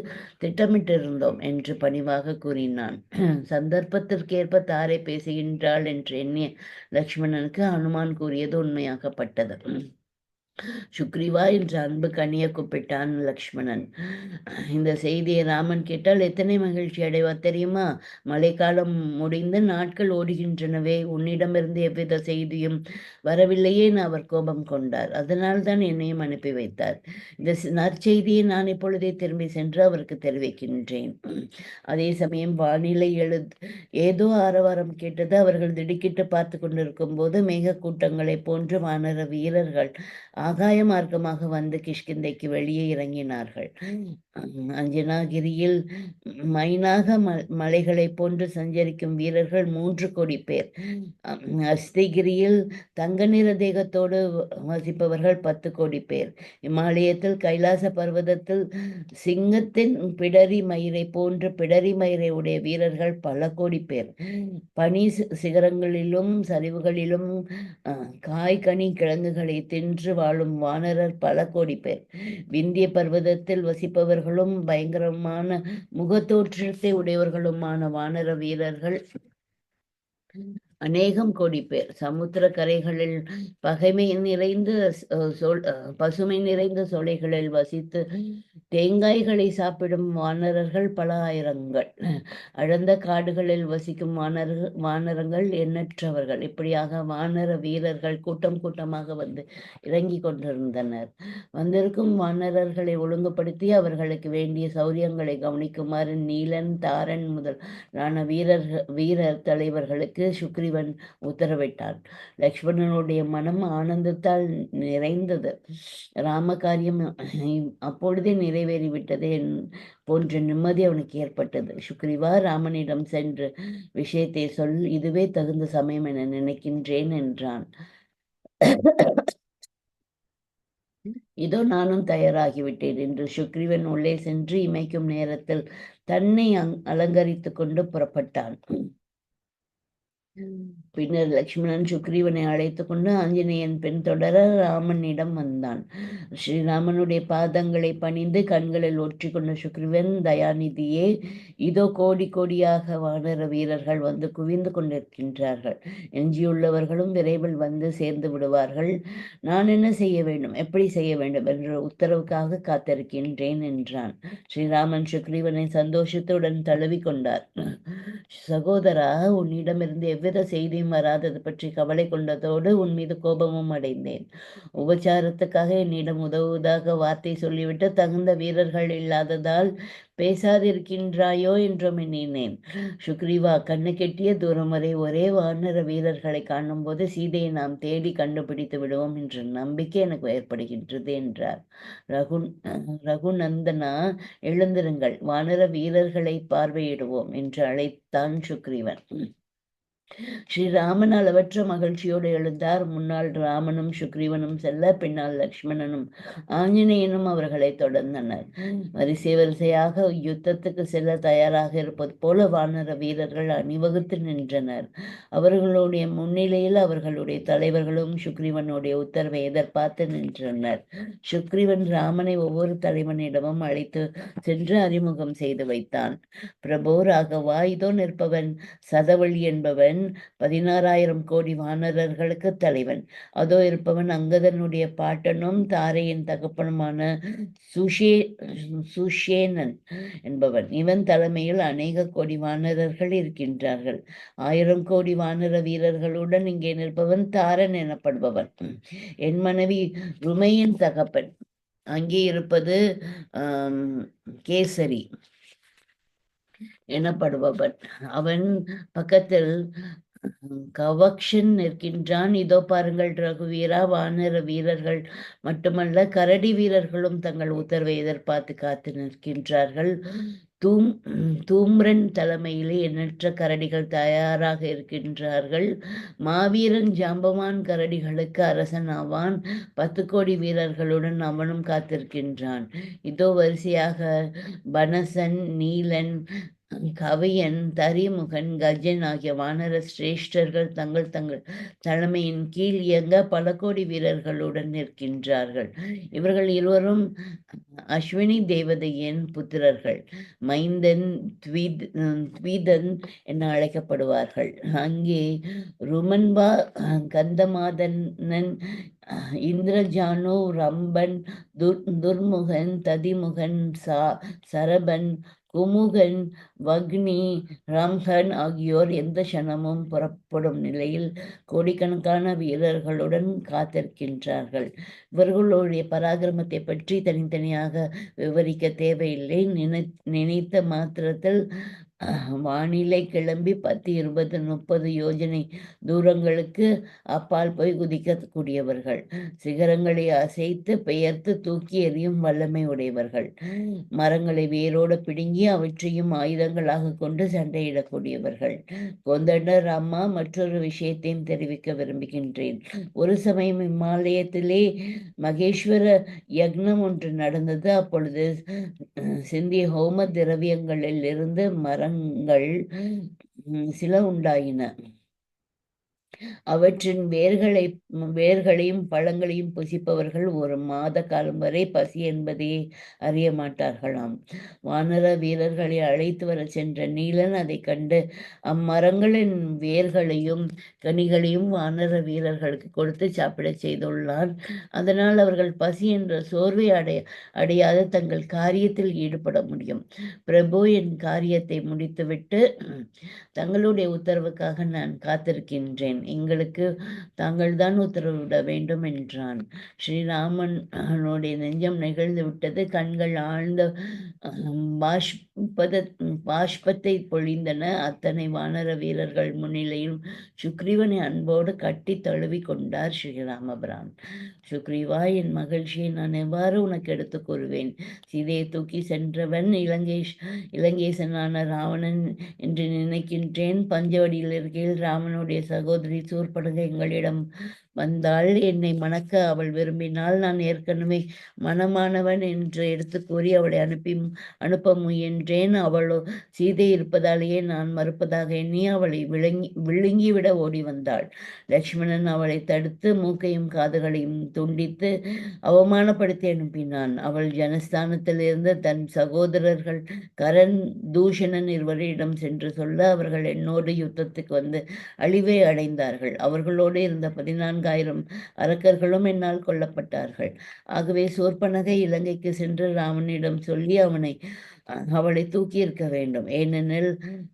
திட்டமிட்டிருந்தோம் என்று பணிவாக கூறினான். சந்தர்ப்பத்திற்கேற்ப தாரை பேசுகின்றாள் என்று எண்ணிய லட்சுமணனுக்கு அனுமான் கூறியது உண்மையாகப்பட்டது. சுக்ரீவா என்று அன்பு கனிய கூப்பிட்டான் லக்ஷ்மணன். இந்த செய்தியை ராமன் கேட்டால் எத்தனை மகிழ்ச்சி அடைவார் தெரியுமா? மழைக்காலம் முடிந்து நாட்கள் ஓடுகின்றனவே, உன்னிடமிருந்து எவ்வித செய்தியும் வரவில்லையே என அவர் கோபம் கொண்டார். அதனால் தான் என்னையும் அனுப்பி வைத்தார். இந்த நற்செய்தியை நான் இப்பொழுதே திரும்பி சென்று அவருக்கு தெரிவிக்கின்றேன். அதே சமயம் வானிலை ஏதோ ஆரவாரம் கேட்டது. அவர்கள் திடுக்கிட்டு பார்த்து கொண்டிருக்கும் போது மேக கூட்டங்களை போன்று வானர வீரர்கள் ஆகாய மார்க்கமாக வந்து கிஷ்கிந்தைக்கு வெளியே இறங்கினார்கள். அஞ்சனாகிரியில் மைனாக மலைகளை போன்று சஞ்சரிக்கும் வீரர்கள் 3 கோடி பேர். அஸ்திகிரியில் தங்க நிற தேகத்தோடு வசிப்பவர்கள் 10 கோடி பேர். இமாலயத்தில் கைலாச பர்வதத்தில் சிங்கத்தின் பிடரி மயிரை போன்று பிடரி மயிரை உடைய வீரர்கள் பல கோடி பேர். பனி சிகரங்களிலும் சரிவுகளிலும் காய்கனி கிழங்குகளை தின்று வாழும் வானரர் பல கோடி பேர். விந்திய பர்வதத்தில் வசிப்பவர்களும் பயங்கரமான முகத்தோற்றத்தை உடையவர்களுமான வானர வீரர்கள் அநேகம் கோடி பேர். சமுத்திர கரைகளில் பசுமை நிறைந்த சோலைகளில் வசித்து தேங்காய்களை சாப்பிடும் வானரர்கள் பல ஆயிரங்கள். அடர்ந்த காடுகளில் வசிக்கும் வானரங்கள் எண்ணற்றவர்கள். இப்படியாக வானர வீரர்கள் கூட்டம் கூட்டமாக வந்து இறங்கி கொண்டிருந்தனர். வந்திருக்கும் வானரர்களை ஒழுங்குபடுத்தி அவர்களுக்கு வேண்டிய சௌரியங்களை கவனிக்குமாறு நீலன், தாரன் முதலான வீரர் தலைவர்களுக்கு சுக்ரீவன் உத்தரவிட்டான். லக்ஷ்மணனுடைய மனம் ஆனந்தத்தால் நிறைந்தது. ராமகாரியம் அப்பொழுதே நிறைவேறிவிட்டது போன்ற நிம்மதி அவனுக்கு ஏற்பட்டது. சுக்ரீவா, ராமனிடம் சென்று விஷயத்தை சொல், இதுவே தகுந்த சமயம் என நினைக்கின்றேன் என்றான். இதோ நானும் தயாராகிவிட்டேன் என்று சுக்ரீவன் உள்ளே சென்று இமைக்கும் நேரத்தில் தன்னை அலங்கரித்து கொண்டு புறப்பட்டான். பின்னர் லட்சுமணன் சுக்ரீவனை அழைத்து கொண்டு ஆஞ்சநேயன் பின்தொடர ராமனிடம் வந்தான். ஸ்ரீராமனுடைய பாதங்களை பணிந்து கண்களில் ஒற்றி கொண்ட சுக்ரீவன், தயாநிதியே, இதோ கோடி கோடியாக வானர வீரர்கள் வந்து குவிந்து கொண்டிருக்கின்றார்கள். எஞ்சியுள்ளவர்களும் விரைவில் வந்து சேர்ந்து விடுவார்கள். நான் என்ன செய்ய வேண்டும், எப்படி செய்ய வேண்டும் என்ற உத்தரவுக்காக காத்திருக்கின்றேன் என்றான். ஸ்ரீராமன் சுக்ரீவனை சந்தோஷத்துடன் தழுவி கொண்டார். சகோதரா, உன்னிடமிருந்து எவ்வித செய்தியும் வராதது பற்றி கவலை கொண்டதோடு உன் மீது கோபமும் அடைந்தேன். உபச்சாரத்துக்காக என்னிடம் உதவுவதாக வார்த்தை சொல்லிவிட்டு தகுந்த வீரர்கள் இல்லாததால் பேசாதிருக்கின்றாயோ என்றும் எண்ணினேன். சுக்ரீவா, கண்ணு கெட்டிய தூரம் வரை ஒரே வானர வீரர்களை காணும் போது சீதையை நாம் தேடி கண்டுபிடித்து விடுவோம் என்ற நம்பிக்கை எனக்கு ஏற்படுகின்றது என்றார். ரகுநந்தனா, எழுந்திருங்கள், வானர வீரர்களை பார்வையிடுவோம் என்று அழைத்தான் சுக்ரீவன். ஸ்ரீராமன் அளவற்ற மகிழ்ச்சியோடு எழுந்தார். முன்னால் ராமனும் சுக்ரீவனும் செல்ல, பின்னால் லக்ஷ்மணனும் ஆஞ்சநேயனும் அவர்களை தொடர்ந்தனர். வரிசையாக யுத்தத்துக்கு செல்ல தயாராக இருப்பது போல வானர வீரர்கள் அணிவகுத்து நின்றனர். அவர்களுடைய முன்னிலையில் அவர்களுடைய தலைவர்களும் சுக்ரீவனுடைய உத்தரவை எதிர்பார்த்து நின்றனர். சுக்ரீவன் ராமனை ஒவ்வொரு தலைவனிடமும் அழைத்து சென்று அறிமுகம் செய்து வைத்தான். பிரபோ, ராகவா, இதோ நிற்பவன் சதவழி என்பவன் இருப்பவன் 16,000 கோடி வானரர்களுக்கு தலைவன். அதோ இருப்பவன் அங்கதனுடைய பாட்டனும் தாரையின் தகப்பனுமான சுஷேனன் என்பவன். இவன் தலைமையில் அநேக கோடி வானரர்கள் இருக்கின்றார்கள். 1000 கோடி வானர வீரர்களுடன் இங்கே நிற்பவன் தாரன் எனப்படுபவன். என் மனைவி ருமையின் தகப்பன். அங்கே இருப்பது கேசரி எனப்படுபவன். அவன் பக்கத்தில் கவக்ஷன் நிற்கின்றான். இதோ பாருங்கள் ரகுவீரா, வானர வீரர்கள் மட்டுமல்ல கரடி வீரர்களும் தங்கள் உத்தரவை எதிர்பார்த்து காத்து நிற்கின்றார்கள். தூம்ரன் தலைமையிலே எண்ணற்ற கரடிகள் தயாராக இருக்கின்றார்கள். மாவீரன் ஜாம்பவான் கரடிகளுக்கு அரசன் ஆவான். 10 கோடி வீரர்களுடன் அவனும் காத்திருக்கின்றான். இதோ வரிசையாக பனசன், நீலன், கவியன், தரிமுகன், கஜன் ஆகிய வானர சிரேஷ்டர்கள் தங்கள் தங்கள் தலைமையின் கீழ் இயங்க பல கோடி வீரர்களுடன் நிற்கின்றார்கள். இவர்கள் இருவரும் அஸ்வினி தேவதையின் புத்திரர்கள். மைந்தன், த்வீதன் என அழைக்கப்படுவார்கள். அங்கே ருமன்பா, கந்தமாதனன், இந்திரஜானு, ரம்பன், துர்முகன், ததிமுகன், சரபன், குமுகன், வக்னி, ரம்ஹன் ஆகியோர் எந்த க்ஷணமும் புறப்படும் நிலையில் கோடிக்கணக்கான வீரர்களுடன் காத்திருக்கின்றார்கள். இவர்களுடைய பராக்கிரமத்தை பற்றி தனித்தனியாக விவரிக்க தேவையில்லை. நினைத்த மாத்திரத்தில் வானிலை கிளம்பி 10, 20, 30 யோஜனை தூரங்களுக்கு அப்பால் போய் குதிக்கக்கூடியவர்கள். சிகரங்களை அசைத்து பெயர்த்து தூக்கி எறியும் வல்லமை உடையவர்கள். மரங்களை வேரோடு பிடுங்கி அவற்றையும் ஆயுதங்களாக கொண்டு சண்டையிடக்கூடியவர்கள். கொந்தண்டர் அம்மா, மற்றொரு விஷயத்தையும் தெரிவிக்க விரும்புகின்றேன். ஒரு சமயம் இம்மாலயத்திலே மகேஸ்வர யக்னம் ஒன்று நடந்தது. அப்பொழுது சிந்திய ஹோம திரவியங்களில் இருந்து மரங்கள் சில உண்டாயின. அவற்றின் வேர்களையும் பழங்களையும் புசிப்பவர்கள் 1 மாத காலம் வரை பசி என்பதை அறிய மாட்டார்களாம். வானர வீரர்களை அழைத்து வர சென்ற நீலன் அதை கண்டு அம்மரங்களின் வேர்களையும் கனிகளையும் வானர வீரர்களுக்கு கொடுத்து சாப்பிட செய்துள்ளான். அதனால் அவர்கள் பசி என்ற சோர்வை அடையாத தங்கள் காரியத்தில் ஈடுபட முடியும். பிரபு, என் காரியத்தை முடித்துவிட்டு தங்களுடைய உத்தரவுக்காக நான் காத்திருக்கின்றேன். எங்களுக்கு தாங்கள்தான் உத்தரவிட வேண்டும் என்றான். ஸ்ரீராமனுடைய நெஞ்சம் நெகிழ்ந்து விட்டது. கண்கள் ஆழ்ந்த பாஷ்பத்தை பொழிந்தன. அத்தனை வானர வீரர்கள் முன்னிலையும் சுக்ரீவனை அன்போடு கட்டி தழுவி கொண்டார் ஸ்ரீராமபிரான். சுக்ரீவா, என் மகிழ்ச்சியை நான் எவ்வாறு உனக்கு எடுத்து கூறுவேன்? சீதையை தூக்கி சென்றவன் இலங்கேசனான ராவணன் என்று நினைக்கின்றேன். பஞ்சவடியில் இருக்கையில் ராமனுடைய சகோதரி சூர்பனகை எங்களிடம் வந்தாள். என்னை மணக்க அவள் விரும்பினால் நான் ஏற்கனவே மணமானவன் என்று எடுத்து கூறி அவளை அனுப்ப முயன்றேன். அவளோ சீதை இருப்பதாலேயே நான் மறுப்பதாக எண்ணி அவளை விழுங்கிவிட ஓடி வந்தாள். லட்சுமணன் அவளை தடுத்து மூக்கையும் காதுகளையும் துண்டித்து அவமானப்படுத்தி அனுப்பினான். அவள் ஜனஸ்தானத்திலிருந்து தன் சகோதரர்கள் கரண், தூஷணன் இருவரிடம் சென்று சொல்ல அவர்கள் என்னோடு யுத்தத்துக்கு வந்து அழிவை அடைந்தார்கள். அவர்களோடு இருந்த 14,000 அரக்கர்களும் என்னால் கொல்லப்பட்டார்கள். ஆகவே சூர்பனகை இலங்கைக்கு சென்று ராமனிடம் சொல்லி அவளை தூக்கி இருக்க வேண்டும். ஏனெனில்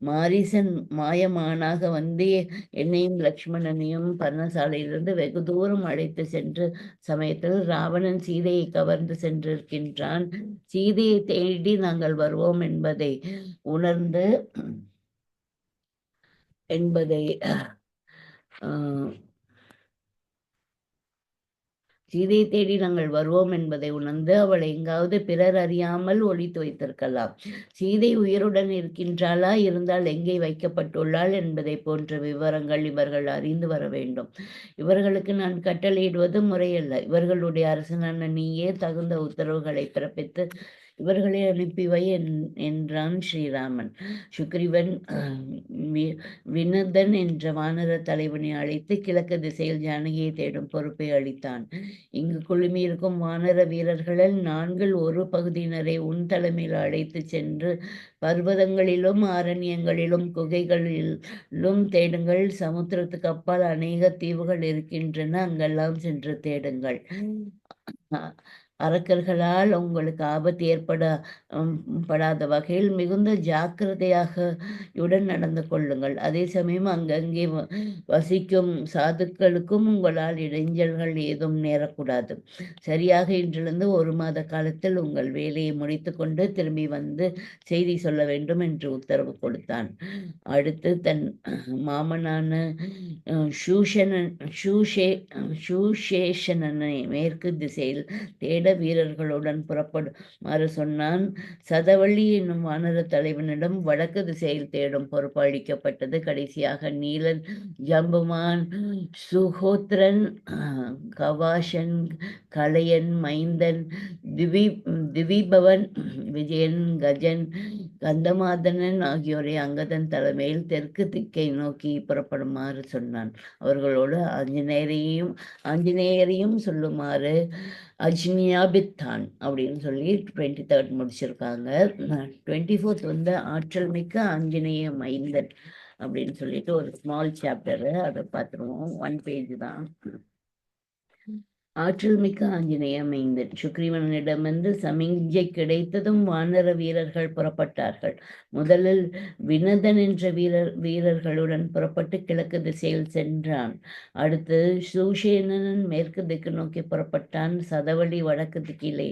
மாரீசன் மாயமானாக வந்து என்னையும் லக்ஷ்மணனையும் பர்ணசாலையிலிருந்து வெகு தூரம் அழைத்து சென்று சமயத்தில் ராவணன் சீதையை கவர்ந்து சென்றிருக்கின்றான். சீதையை தேடி நாங்கள் வருவோம் என்பதை உணர்ந்து சீதையை தேடி நாங்கள் வருவோம் என்பதை உணர்ந்து அவளை எங்காவது பிறர் அறியாமல் ஒளித்து வைத்திருக்கலாம். சீதை உயிருடன் இருக்கின்றாளா, இருந்தால் எங்கே வைக்கப்பட்டுள்ளாள் என்பதை போன்ற விவரங்கள் இவர்கள் அறிந்து வர வேண்டும். இவர்களுக்கு நான் கட்டளையிடுவது முறையல்ல. இவர்களுடைய அரசனான நீயே தகுந்த உத்தரவுகளை பிறப்பித்து இவர்களை அனுப்பி வை என்றான் ஸ்ரீராமன். சுக்ரீவன் வினதன் என்ற வானர தலைவனை அழைத்து கிழக்கு திசையில் ஜானகியை தேடும் பொறுப்பை அளித்தான். இங்கு குழுமியிருக்கும் வானர வீரர்களில் 4 ஒரு பகுதியினரை உன் தலைமையில் அழைத்து சென்று பர்வதங்களிலும் அரண்யங்களிலும் குகைகளிலும் தேடுங்கள். சமுத்திரத்துக்கு அப்பால் அநேக தீவுகள் இருக்கின்றன, அங்கெல்லாம் சென்று தேடுங்கள். அரக்கர்களால் உங்களுக்கு ஆபத்து படாத வகையில் மிகுந்த ஜாக்கிரதையாக நடந்து கொள்ளுங்கள். அதே சமயம் அங்கங்கே வசிக்கும் சாதுக்களுக்கும் உங்களால் இடைஞ்சல்கள் ஏதும் நேரக்கூடாது. சரியாக இன்றிலிருந்து 1 மாத காலத்தில் உங்கள் வேலையை முடித்து கொண்டு திரும்பி வந்து செய்தி சொல்ல வேண்டும் என்று உத்தரவு கொடுத்தான். அடுத்து தன் மாமனான சூஷேஷனனை மேற்கு திசையில் தேட வீரர்களுடன் புறப்படுமாறு சொன்னான். சதவள்ளி என்னும் வானர தலைவனிடம் வடக்கு திசையில் தேடும் பொறுப்பு அளிக்கப்பட்டது. கடைசியாக நீலன், ஜம்புமான், சுகோத்ரன், கவாஷன், கலையன், மைந்தன், திவிபவன், விஜயன், கஜன், கந்தமாதனன் ஆகியோரை அங்கதன் தலைமையில் தெற்கு திக்கை நோக்கி புறப்படுமாறு சொன்னான். அவர்களோடு ஆஞ்சநேயரையும் சொல்லுமாறு அஜ்னியாபித்தான் அப்படின்னு சொல்லி 23rd முடிச்சிருக்காங்க. 24th வந்து ஆற்றல் மிக்க ஆஞ்சநேய மைந்தன் அப்படின்னு சொல்லிட்டு ஒரு ஸ்மால் சாப்டரு, அதை பார்த்துருவோம். 1 பேஜ் தான். ஆற்றல் மிக்க ஆஞ்சநேய மைந்தன். சுக்ரீவனிடமிருந்து சமிஞ்சை கிடைத்ததும் வானர வீரர்கள் புறப்பட்டார்கள். முதலில் வினதன் என்ற வீரர்களுடன் புறப்பட்டு கிழக்கு திசையில் சென்றான். அடுத்து சூஷேனன் மேற்கு திக்கு நோக்கி புறப்பட்டான். சதவழி வடக்கு திக்கிலே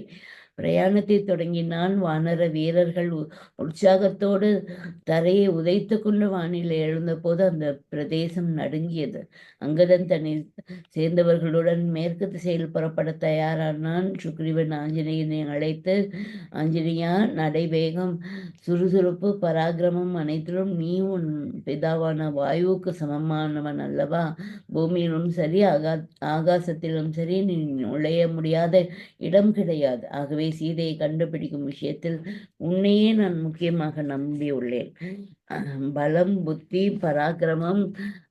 பிரயாணத்தை தொடங்கினான். வானர வீரர்கள் உற்சாகத்தோடு தரையை உதைத்து கொண்டு வானிலை எழுந்தபோது அந்த பிரதேசம் நடுங்கியது. அங்கதன் தன்னை சேர்ந்தவர்களுடன் மேற்கு திசையில் புறப்பட தயாரானான். சுக்ரீவன் ஆஞ்சநேயனை அழைத்து, ஆஞ்சநேயா, நடைவேகம், சுறுசுறுப்பு, பராக்கிரமம் அனைத்திலும் நீ உன் பிதாவான வாயுவுக்கு சமமானவன் அல்லவா? பூமியிலும் சரி ஆகாசத்திலும் சரி நீ நுழைய முடியாத இடம் கிடையாது. ஆகவே சீதையை கண்டுபிடிக்கும் விஷயத்தில் உன்னையே நான் முக்கியமாக நம்பியுள்ளேன். பலம், புத்தி, பராக்கிரமம்,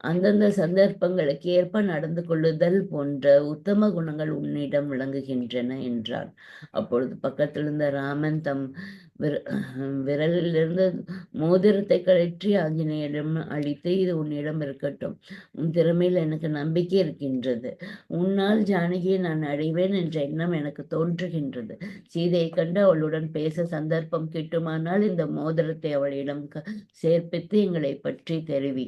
அந்தந்த சந்தர்ப்பங்களுக்கு ஏற்ப நடந்து கொள்ளுதல் போன்ற உத்தம குணங்கள் உன்னிடம் விளங்குகின்றன என்றான். அப்பொழுது பக்கத்தில் இருந்த ராமன் தம் விரலிலிருந்து மோதிரத்தை கழற்றி ஆஞ்சநேயரிடம் அளித்து, இது உன்னிடம் இருக்கட்டும். உன் திறமையில் எனக்கு நம்பிக்கை இருக்கின்றது. உன்னால் ஜானகியை நான் அடைவேன் என்ற எண்ணம் எனக்கு தோன்றுகின்றது. சீதையை கண்டு அவளுடன் பேச சந்தர்ப்பம் கிட்டுமானால் இந்த மோதிரத்தை அவளிடம் சேர்ப்பித்து எங்களை பற்றி தெரிவி.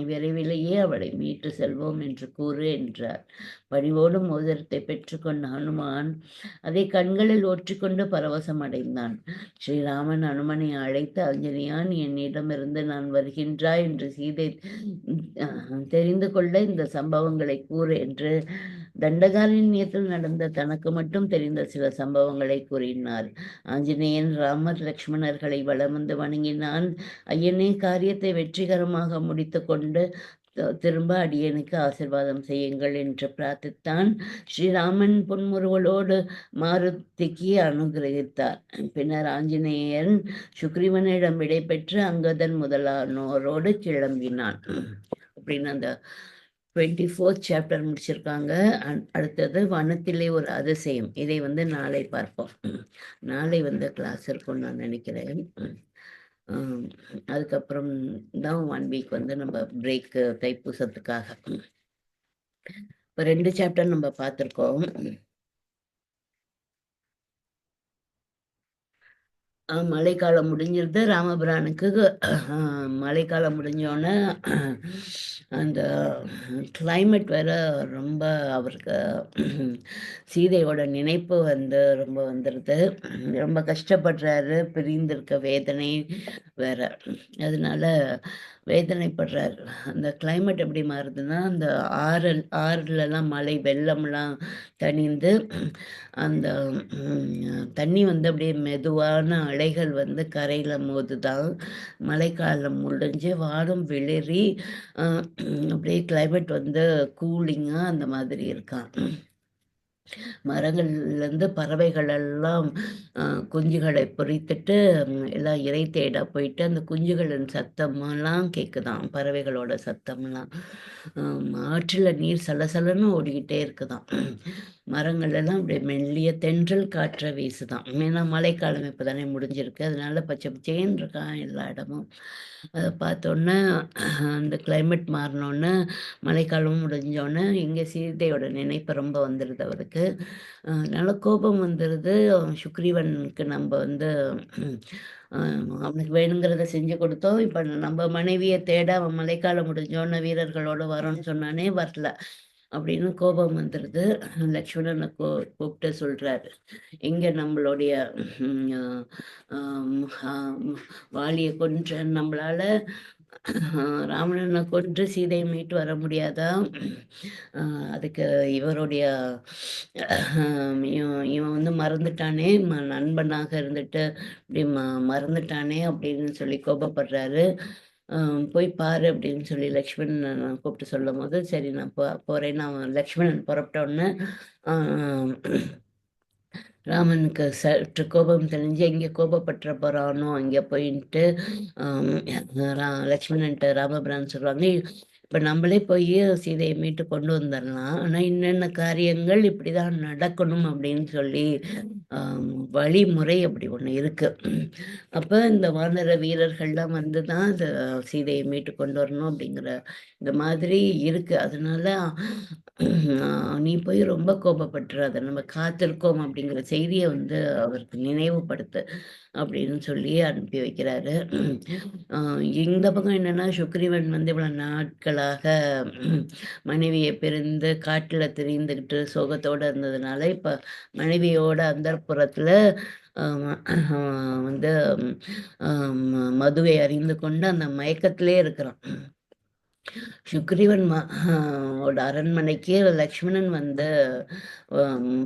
விரைவிலேயே அவளை மீட்டு செல்வோம் என்று கூறு என்றார். பணிவோடு மோதிரத்தை பெற்றுக்கொண்ட ஹனுமான் அதை கண்களில் ஒற்றிக்கொண்டு பரவசம் அடைந்தான். ஸ்ரீராமன் ஹனுமனை அழைத்து, ஆஞ்சநேயா, என்னிடமிருந்து நான் வருகின்றாய் என்று சீதை தெரிந்து கொள்ள இந்த சம்பவங்களை கூறு என்று தண்டகாரண்யத்தில் நடந்த தனக்கு மட்டும் தெரிந்த சில சம்பவங்களை கூறினார். ஆஞ்சநேயன் ராமர் லக்ஷ்மணர்களை வலம் வந்து வணங்கினான். ஐயனே, காரியத்தை வெற்றிகரமாக முடித்து கொண்டு திரும்ப அடியனுக்கு ஆசிர்வாதம் செய்யுங்கள் என்று பிரார்த்தித்தான். ஸ்ரீராமன் புன்முறுவலோடு மாருதிக்கு அனுகிரகித்தார். பின்னர் ஆஞ்சநேயன் சுக்ரீவனிடம் விடை பெற்று அங்கதன் முதலானோரோடு கிளம்பினான். அப்படின்னு அந்த 24th சாப்டர் முடிச்சிருக்காங்க. அடுத்தது வனத்திலே ஒரு அதிசயம். இதை வந்து நாளை பார்ப்போம். நாளை வந்து கிளாஸ் இருக்கும்னு நான் நினைக்கிறேன். அதுக்கப்புறம் தான் 1 வீக் வந்து நம்ம பிரேக்கு தைப்பூசத்துக்காக. இப்போ 2 சாப்டர் நம்ம பார்த்துருக்கோம். மழைக்காலம் முடிஞ்சிருது. ராமபிரானுக்கு மழைக்காலம் முடிஞ்சோடனே அந்த கிளைமேட் வேற ரொம்ப அவருக்கு சீதையோட நினைப்பு வந்து ரொம்ப வந்துடுது. ரொம்ப கஷ்டப்படுறாரு. பிரிந்திருக்க வேதனை வேற, அதனால வேதனைப்படுறார். அந்த கிளைமேட் எப்படி மாறுதுன்னா, அந்த ஆறுலலாம் மழை வெள்ளம்லாம் தணிந்து அந்த தண்ணி வந்து அப்படியே மெதுவான அலைகள் வந்து கரையில் மோதுதான். மழைக்காலம் முடிஞ்சு வானம் வெளிரி அப்படியே கிளைமேட் வந்து கூலிங்காக அந்த மாதிரி இருக்கான். மரங்கள்லேருந்து பறவைகள் எல்லாம் குஞ்சுகளை பொரித்துட்டு எல்லாம் இரை தேட போயிட்டு அந்த குஞ்சுகளின் சத்தமெல்லாம் கேட்குதாம், பறவைகளோட சத்தம்லாம். ஆற்றில் நீர் சலசலன்னு ஓடிக்கிட்டே இருக்குதாம். மரங்கள் எல்லாம் அப்படியே மெல்லிய தென்றல் காற்றை வீசுதாம். ஏன்னா மழைக்காலம் இப்போ தானே முடிஞ்சிருக்கு, அதனால பச்சை பச்சேன்னு இருக்கான் எல்லா இடமும். அதை பார்த்தோன்னே அந்த கிளைமேட் மாறினோன்னே மழைக்காலமும் முடிஞ்சோடனே இங்கே சீதையோட நினைப்பு ரொம்ப வந்துடுது அவருக்கு. அதனால கோபம் வந்துடுது. சுக்ரீவனுக்கு நம்ம வந்து அவனுக்கு வேணுங்கிறத செஞ்சு கொடுத்தோம். இப்போ நம்ம மனைவியை தேட அவன் மழைக்காலம் முடிஞ்சோடனே வீரர்களோட வரோன்னு சொன்னானே வரல அப்படின்னு கோபம் வந்துடுது. லக்ஷ்மணனை கூப்பிட்டு சொல்றாரு, எங்க நம்மளுடைய வாலியை கொன்ற நம்மளால ராவணனை கொன்று சீதையை மீட்டு வர முடியாதா? அதுக்கு இவருடைய இவன் வந்து மறந்துட்டானே, நண்பனாக இருந்துட்டு இப்படி மறந்துட்டானே அப்படின்னு சொல்லி கோபப்படுறாரு. போய் பாரு அப்படின்னு சொல்லி லக்ஷ்மணன் கூப்பிட்டு சொல்லும் போது, சரி நான் போறேன்னு அவன் லக்ஷ்மணன் புறப்பட்டோன்னு ராமனுக்கு சற்று கோபம் தெளிஞ்சு எங்கே கோபப்பட்டுற போறானோ அங்கே போயின்ட்டு லக்ஷ்மணன்ட்ட ராமபிரான் சொல்லுவாங்க, இப்போ நம்மளே போய் சீதையை மீட்டு கொண்டு வந்துடலாம், ஆனால் என்னென்ன காரியங்கள் இப்படி தான் நடக்கணும் அப்படின்னு சொல்லி வழிமுறை அப்படி ஒன்று இருக்கு. அப்போ இந்த வானர வீரர்கள்லாம் வந்து தான் அந்த சீதையை மீட்டு கொண்டு வரணும் அப்படிங்கிற இந்த மாதிரி இருக்கு. அதனால நீ போய் ரொம்ப கோபப்பட்டுறாத, நம்ம காத்திருக்கோம் அப்படிங்கிற செய்தியை வந்து அவருக்கு நினைவுபடுத்து அப்படின்னு சொல்லி அனுப்பி வைக்கிறாரு. இந்த பக்கம் என்னன்னா சுக்ரீவன் வந்து இவ்வளவு நாட்களாக மனைவியை பிரிந்து காட்டுல திரிந்துக்கிட்டு சோகத்தோட இருந்ததுனால இப்ப மனைவியோட அந்தப்புறத்துல வந்து மதுவை அறிந்து கொண்டு அந்த மயக்கத்திலே இருக்கிறான். சுக்ரீவன் ஓட அரண்மனைக்கு லக்ஷ்மணன் வந்து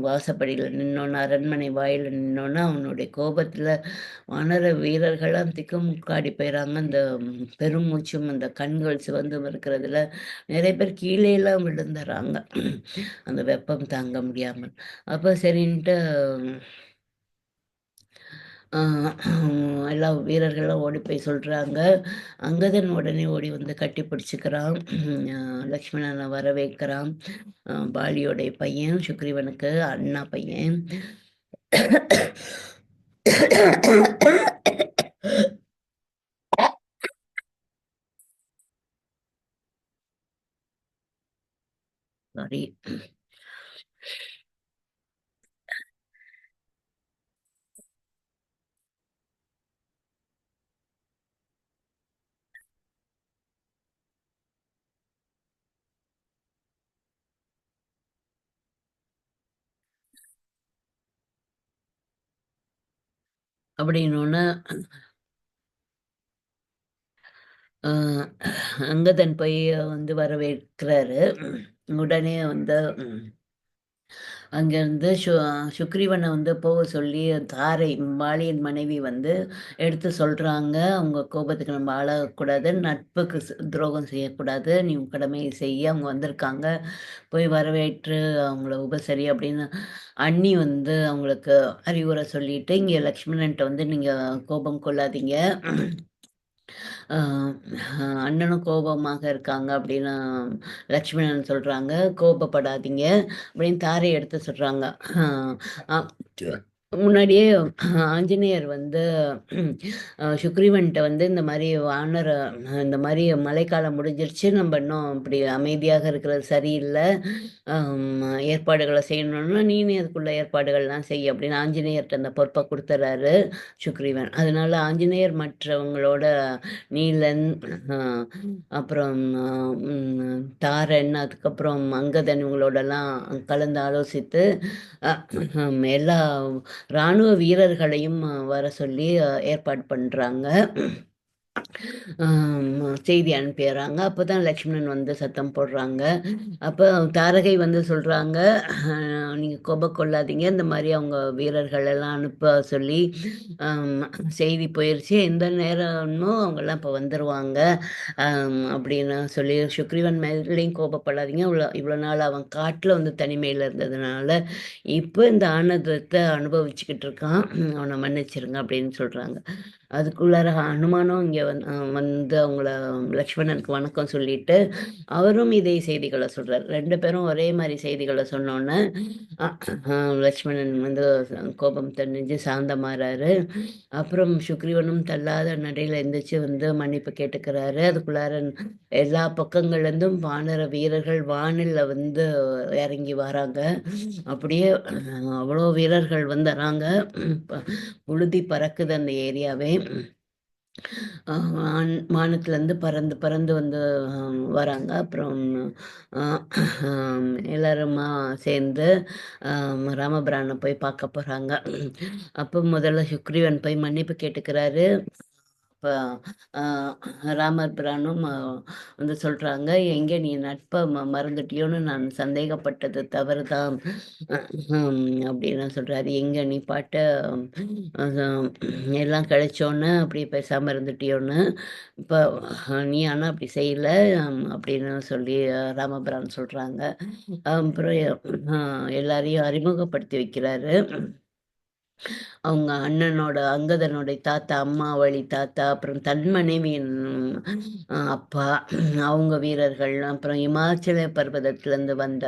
வாசப்படியில் நின்னோன்னு, அரண்மனை வாயில் நின்னோன்னு அவனுடைய கோபத்தில் வானர வீரர்கள்லாம் திக்குமுக்காடி போயிடறாங்க. அந்த பெருமூச்சும் அந்த கண்கள் சிவந்தும் இருக்கிறதுல நிறைய பேர் கீழே எல்லாம் விழுந்துடுறாங்க அந்த வெப்பம் தாங்க முடியாமல். அப்போ சரின்ட்டு எல்லா வீரர்கள்லாம் ஓடி போய் சொல்கிறாங்க. அங்கதன் உடனே ஓடி வந்து கட்டி பிடிச்சிக்கிறான், லக்ஷ்மணனை வரவேற்கிறான். பாலியோடைய பையன், சுக்ரீவனுக்கு அண்ணா பையன். சாரி. அப்படின்னோன்னு அங்கதன் போய் வந்து வரவேற்கிறாரு. உடனே வந்து அங்கேருந்து சுக்ரீவனை வந்து போக சொல்லி தாரை வாலியின் மனைவி வந்து எடுத்து சொல்கிறாங்க, அவங்க கோபத்துக்கு நம்ம ஆளாகக்கூடாது, நட்புக்கு துரோகம் செய்யக்கூடாது, நீ உன் கடமையை செய்ய அவங்க வந்திருக்காங்க, போய் வரவேற்று அவங்கள உபசரி அப்படின்னு அண்ணி வந்து அவங்களுக்கு அறிவுரை சொல்லிட்டு, இங்கே லக்ஷ்மணன்ட்ட வந்து நீங்கள் கோபம் கொள்ளாதீங்க, அண்ணனும் கோபமாக இருக்காங்க அப்படின்னு லக்ஷ்மணன் சொல்கிறாங்க, கோபப்படாதீங்க அப்படின்னு தாரை எடுத்து சொல்கிறாங்க. முன்னாடியே ஆஞ்சநேயர் வந்து சுக்ரீவன்கிட்ட வந்து இந்த மாதிரி வானர இந்த மாதிரி மழைக்காலம் முடிஞ்சிருச்சு, நம்ம இன்னும் இப்படி அமைதியாக இருக்கிறது சரியில்லை, ஏற்பாடுகளை செய்யணும்னா நீனே அதுக்குள்ள ஏற்பாடுகள்லாம் செய்ய அப்படின்னு ஆஞ்சநேயர்கிட்ட அந்த பொறுப்பை கொடுத்துறாரு சுக்ரீவன். அதனால ஆஞ்சநேயர் மற்றவங்களோட நீலன், அப்புறம் தாரன், அதுக்கப்புறம் அங்கதன் இவங்களோடலாம் கலந்து ஆலோசித்து எல்லா இராணுவ வீரர்களையும் வர சொல்லி ஏற்பாடு பண்ணுறாங்க. செய்தி அனுப்பிடுறாங்க. அப்பதான் லக்ஷ்மணன் வந்து சத்தம் போடுறாங்க. அப்ப தாரகை வந்து சொல்றாங்க, "நீங்க கோபம் கொள்ளாதீங்க. இந்த மாரி அவங்க வீரர்கள் எல்லாம் அனுப்ப சொல்லி அம் செய்தி போயிருச்சு. எந்த நேரமோ அவங்கலாம் இப்ப வந்துருவாங்க." அப்படின்னு சொல்லி சுக்ரீவன் மேலயும் கோபப்படாதீங்க. இவ்வளோ நாள் அவன் காட்டுல வந்து தனிமையில இருந்ததுனால, இப்ப இந்த ஆனந்தத்த அனுபவிச்சுக்கிட்டு இருக்கான். அவன மன்னிச்சிருங்க அப்படின்னு சொல்றாங்க. அதுக்குள்ளார ஹனுமானும் இங்க வந்து அவங்கள லக்ஷ்மணனுக்கு வணக்கம் சொல்லிட்டு, அவரும் இதே செய்திகள சொல்றாரு. 2 பேரும் ஒரே மாரி செய்திகள சொன்னோனே, அ அ லக்ஷ்மணன் வந்து கோபம் தணிஞ்சு சாந்தமாறாரு. அப்புறம் சுக்ரீவனும் தள்ளாத நடையில எந்திரிச்சு வந்து மன்னிப்பு கேட்டுக்கிறாரு. அதுக்குள்ளார எல்லா பக்கங்கள்லேருந்தும் வானர வீரர்கள் வானில்ல வந்து இறங்கி வராங்க. அப்படியே அவ்வளோ வீரர்கள் வந்துர்றாங்க. ப புழுதி பறக்குது அந்த ஏரியாவே. வானத்துலேருந்து பறந்து பறந்து வந்து வராங்க. அப்புறம் அ எல்லாருமா சேர்ந்து ராமபிரான போய் பார்க்க போறாங்க. அப்போ முதல்ல சுக்ரீவன் போய் மன்னிப்பு கேட்டுக்கிறாரு. அப்ப அ ராமர் பிரானும் வந்து சொல்றாங்க, "எங்க நீ நட்ப மறந்துட்டியோன்னு நான் சந்தேகப்பட்டது தவறுதான்." ம் அப்படின்னு சொல்றாரு. "எங்க நீ பாட்ட அ எல்லாம் கிடைச்சோன்னே அப்படியே பேசாம இருந்துட்டியோன்னு, இப்ப நீ ஆனா அப்படி செய்யல." அப்படின்னு சொல்லி ராமபிரான் சொல்றாங்க. அப்புறம் எல்லாரையும் அறிமுகப்படுத்தி வைக்கிறாரு. அவங்க அண்ணனோட அங்கதனுடைய தாத்தா, அம்மா வழி தாத்தா, அப்புறம் தன் மனைவியின் அப்பா, அவங்க வீரர்கள், அப்புறம் இமாச்சல பர்வதத்திலேருந்து வந்த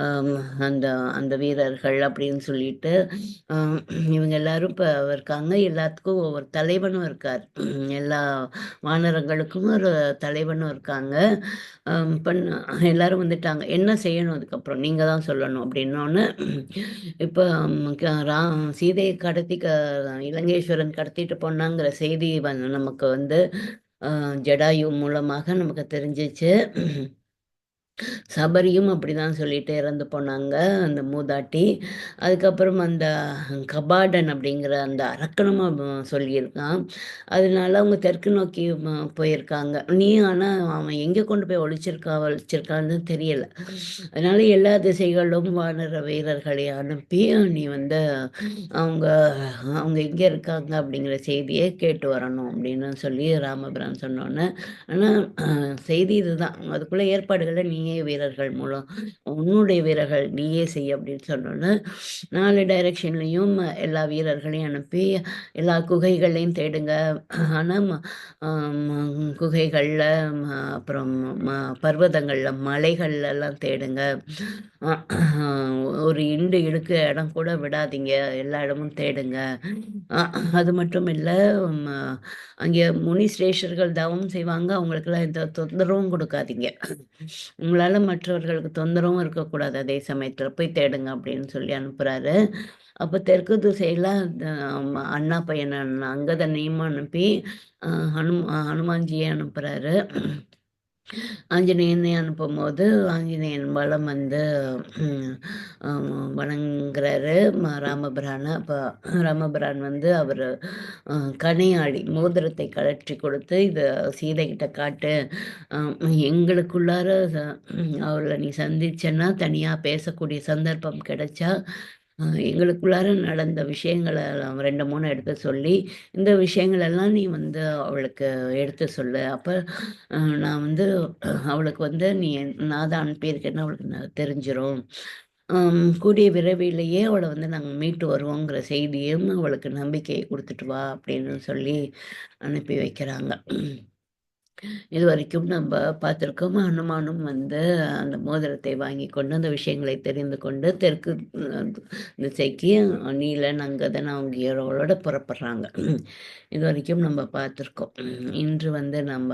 அம் அந்த அந்த வீரர்கள் அப்படின்னு சொல்லிட்டு, அ இவங்க எல்லாரும் இப்ப இருக்காங்க. எல்லாத்துக்கும் ஒவ்வொரு தலைவனும் இருக்கார். எல்லா வானரங்களுக்கும் ஒரு தலைவனும் இருக்காங்க. இப்ப எல்லாரும் வந்துட்டாங்க. என்ன செய்யணும் அதுக்கப்புறம்? நீங்க தான் சொல்லணும் அப்படின்னோனே, இப்ப சீதையை இலங்கேஸ்வரன் கடத்திட்டு போனாங்கிற செய்தி நமக்கு வந்து ஜடாயு மூலமாக நமக்கு தெரிஞ்சிச்சு. சபரியும் அப்படிதான் சொல்லிட்டு இறந்து போனாங்க, அந்த மூதாட்டி. அதுக்கப்புறம் அந்த கபாடன் அப்படிங்கிற அந்த அரக்கனும் சொல்லியிருக்கான். அதனால அவங்க தெற்கு நோக்கி போயிருக்காங்க. ஆனா அவன் எங்கே கொண்டு போய் ஒளிச்சிருக்கான்னு தெரியல. அதனால எல்லா திசைகளிலும் வானர வீரர்களை அனுப்பி நீ வந்து அவங்க அவங்க எங்கே இருக்காங்க அப்படிங்கிற செய்தியை கேட்டு வரணும் அப்படின்னு சொல்லி ராமபிரான் சொன்னோன்னே, ஆனால் செய்தி இதுதான். அதுக்குள்ள ஏற்பாடுகள நீயே வீரர்கள் மூலம் உன்னுடைய வீரர்கள் நீயே செய் அப்படின்னு சொன்னோன்னே, 4 டைரக்ஷன்லயும் எல்லா வீரர்களையும் அனுப்பி எல்லா குகைகளையும் தேடுங்க. ஆனா குகைகள்ல அப்புறம் ம பர்வதங்கள்ல, மலைகள்லலாம் தேடுங்க. அ ஒரு இடுக்கு இடம் கூட விடாதீங்க. எல்லா இடமும் தேடுங்க. அ அது மட்டும் இல்ல, ம அங்கே முனி சிரேஷ்டர்கள் தவம் செய்வாங்க. அவங்களுக்கெல்லாம் எந்த தொந்தரவும் குடுக்காதீங்க. உங்களால மற்றவர்களுக்கு தொந்தரவும் இருக்கக்கூடாது. அதே சமயத்தில போய் தேடுங்க அப்படின்னு சொல்லி அனுப்புறாரு. அப்ப தெற்கு திசையில அண்ணா பையனான அங்கதனையும் அனுப்பி, அ ஹனுமான்ஜிய அனுப்புறாரு. ஆஞ்சநேயனை அனுப்பும்போது, ஆஞ்சநேயன் வலம் வந்து ம் அ வணங்குறாரு ராமபிரான. அப்ப ராமபிரான் வந்து அவரு அ கணையாழி மோதிரத்தை கழற்றி கொடுத்து, "இத சீதை கிட்ட காட்டு. அ எங்களுக்குள்ளார அவள நீ சந்திச்சன்னா, தனியா பேசக்கூடிய சந்தர்ப்பம் கிடைச்சா, எங்களுக்குள்ளார நடந்த விஷயங்கள 2, 3 எடுத்து சொல்லி, இந்த விஷயங்கள் எல்லாம் நீ வந்து அவளுக்கு எடுத்து சொல்லு. அப்ப நான் வந்து அவளுக்கு வந்து நான் தான் அனுப்பியிருக்கேன்னு அவளுக்கு தெரிஞ்சிரும். கூடிய விரைவிலேயே அவள வந்து நாங்க மீட்டு வருவோங்கிற செய்தியும் அவளுக்கு நம்பிக்கைய குடுத்துட்டு வா" அப்படின்னு சொல்லி அனுப்பி வைக்கிறாங்க. இதுவரைக்கும் நம்ப பார்த்திருக்கோம். ஹனுமானும் வந்து அந்த மோதிரத்தை வாங்கிக் கொண்டு, அந்த விஷயங்களை தெரிந்து கொண்டு தெற்கு அ திசைக்கு நீலன், அங்கதன் ஆகியோரோட புறப்படுறாங்க. இதுவரைக்கும் நம்ம பார்த்துருக்கோம். இன்று வந்து நம்ம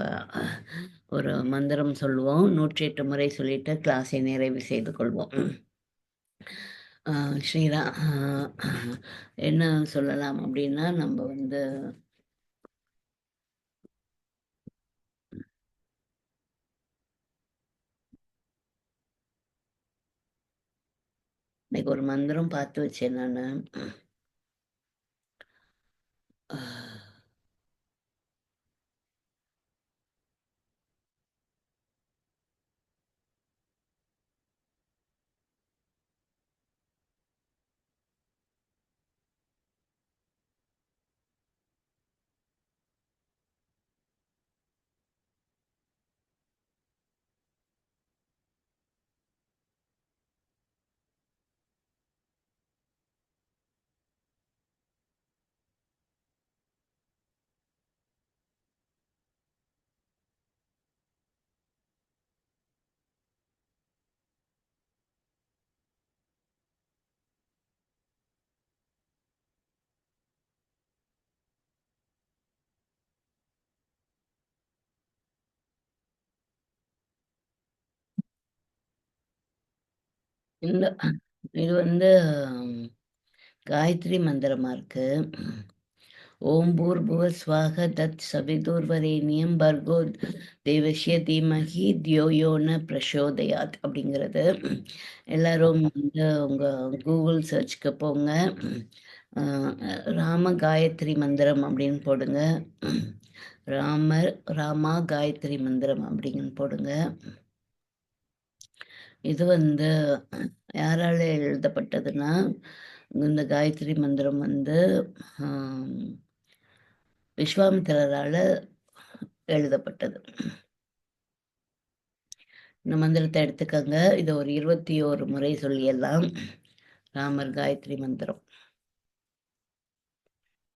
ஒரு மந்திரம் சொல்லுவோம். 108 முறை சொல்லிட்டு கிளாஸை நிறைவு செய்து கொள்வோம். அ ஸ்ரீரா என்ன சொல்லலாம் அப்படின்னா, நம்ப வந்து இன்னைக்கு ஒரு மந்திரம் பார்த்து வச்சேன் நானு. இந்த இது வந்து காயத்ரி மந்திரமா இருக்கு. ஓம் பூர்புவ ஸ்வாக தத் சவிதுர்வரேண்யம் பர்கோ தேவஸ்ய தீமஹி தியோயோன பிரசோதயாத் அப்படிங்கிறது. எல்லாரும் வந்து உங்க கூகுள் சர்ச்க்கு போங்க. அஹ், ராம காயத்ரி மந்திரம் அப்படின்னு போடுங்க. ராமர் ராமா காயத்ரி மந்திரம் அப்படின்னு போடுங்க. இது வந்து யாரால எழுதப்பட்டதுன்னா, இந்த காயத்ரி மந்திரம் வந்து ஆம், விஸ்வாமித்திரரால எழுதப்பட்டது. இந்த மந்திரத்தை எடுத்துக்கங்க. இதை ஒரு 21 முறை சொல்லியெல்லாம். ராமர் காயத்ரி மந்திரம்.